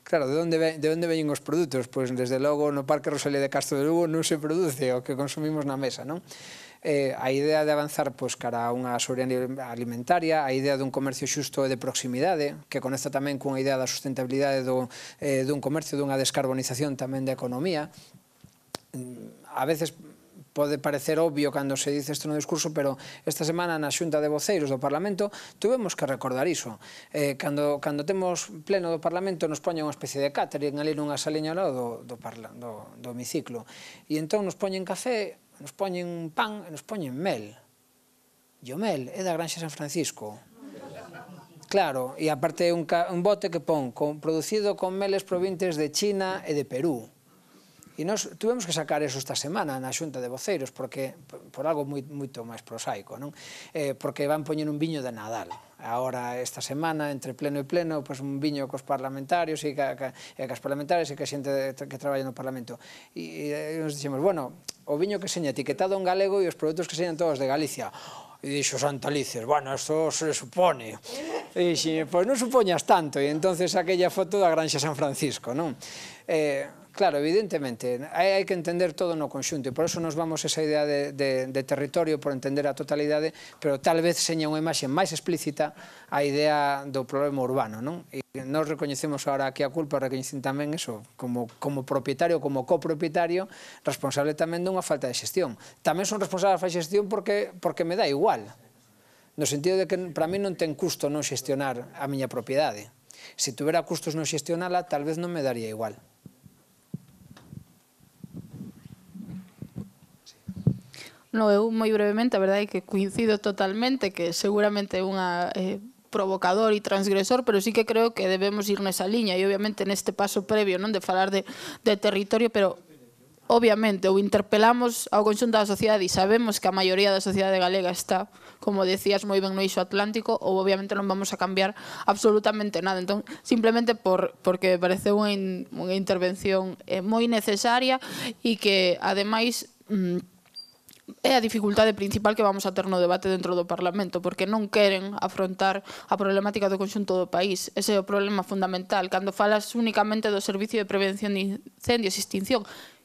Claro, de onde veñen os produtos? Pois, desde logo, no Parque Rosalía de Castro de Lugo non se produce o que consumimos na mesa, non? A idea de avanzar cara a unha soberanía alimentaria, a idea dun comercio xusto e de proximidade, que conecta tamén cunha idea da sustentabilidade dun comercio, dunha descarbonización tamén da economía. A veces pode parecer obvio cando se dice isto no discurso, pero esta semana na Xunta de Voceiros do Parlamento tuvemos que recordar iso. Cando temos pleno do Parlamento nos poñen unha especie de catering ali nunha saliña ao lado do hemiciclo. E entón nos poñen café, nos poñen pan e nos poñen mel. E o mel é da Granxa San Francisco. Claro, e aparte é un bote que pon producido con meles provintes de China e de Perú. E nós tuvemos que sacar eso esta semana na Xunta de Voceiros, porque por algo moito máis prosaico, non? Porque van poñer un viño de Nadal. Agora, esta semana, entre pleno e pleno, un viño cos parlamentarios e cas parlamentarias e que a xente que traballa no Parlamento. E nos dixemos, bueno, o viño que seña etiquetado en galego e os produtos que señan todos de Galicia. E dixo Santalices, bueno, isto se supone. E dixen, pois non supoñas tanto. E entonces aquella foto da Granxa San Francisco, non? Claro, evidentemente, hai que entender todo no conxunto, e por iso nos vamos a esa idea de territorio por entender a totalidade, pero tal vez seña unha imaxe máis explícita a idea do problema urbano, non? E nós recoñecemos agora aquí a culpa, recoñecen tamén eso, como propietario, como copropietario, responsable tamén dunha falta de xestión. Tamén son responsable da xestión porque me dá igual, no sentido de que para mí non ten custo non xestionar a miña propiedade. Se tuvera custos non xestionala, tal vez non me daría igual. No, eu moi brevemente, a verdade é que coincido totalmente que seguramente é unha provocador e transgresor, pero sí que creo que debemos ir nesa liña e obviamente neste paso previo, non, de falar de territorio, pero obviamente ou interpelamos ao conxunto da sociedade e sabemos que a maioría da sociedade galega está, como decías moi ben, no eixo atlántico, ou obviamente non vamos a cambiar absolutamente nada. Entón, simplemente porque me parece unha intervención moi necesaria e que, ademais, é a dificultade principal que vamos a ter no debate dentro do Parlamento, porque non queren afrontar a problemática do conxunto do país. Ese é o problema fundamental. Cando falas únicamente do Servicio de Prevención de Incendios e Extinción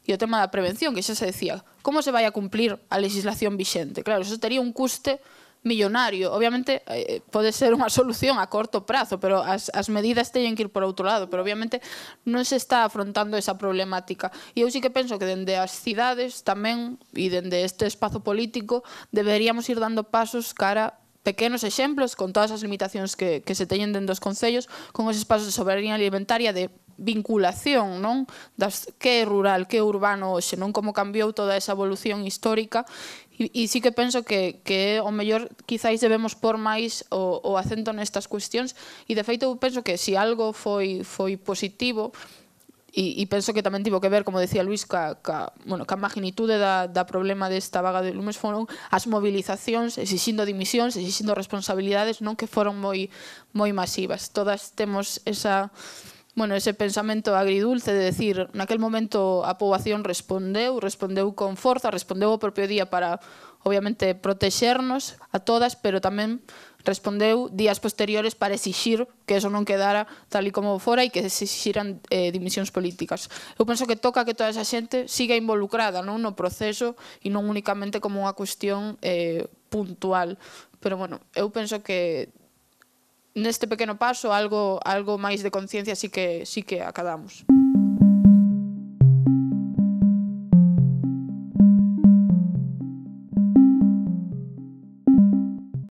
e o tema da prevención, que xa se decía, como se vai a cumplir a legislación vixente? Claro, eso tería un custe millonario. Obviamente pode ser unha solución a corto prazo, pero as medidas teñen que ir por outro lado, pero obviamente non se está afrontando esa problemática. E eu sí que penso que dende as cidades tamén e dende este espazo político deberíamos ir dando pasos cara pequenos exemplos con todas as limitacións que se teñen dentro dos concellos, con esos pasos de soberanía alimentaria, de vinculación, non? Das que é rural, que é urbano hoxe, non? Como cambiou toda esa evolución histórica. E sí que penso que o mellor quizáis debemos pôr máis o acento nestas cuestións, e de feito eu penso que se algo foi positivo, e penso que tamén tivo que ver, como decía Luís, ca magnitude da problema desta vaga de lumes, foron as movilizacións exixindo dimisións, exixindo responsabilidades, non, que foron moi masivas. Todas temos ese pensamento agridulce de decir, naquel momento a poboación respondeu con forza, respondeu o propio día para, obviamente, protexernos a todas, pero tamén respondeu días posteriores para exixir que eso non quedara tal e como fora e que se exixiran dimisións políticas. Eu penso que toca que toda esa xente siga involucrada no proceso e non únicamente como unha cuestión puntual. Pero, eu penso que neste pequeno paso algo máis de conciencia sí que acadamos.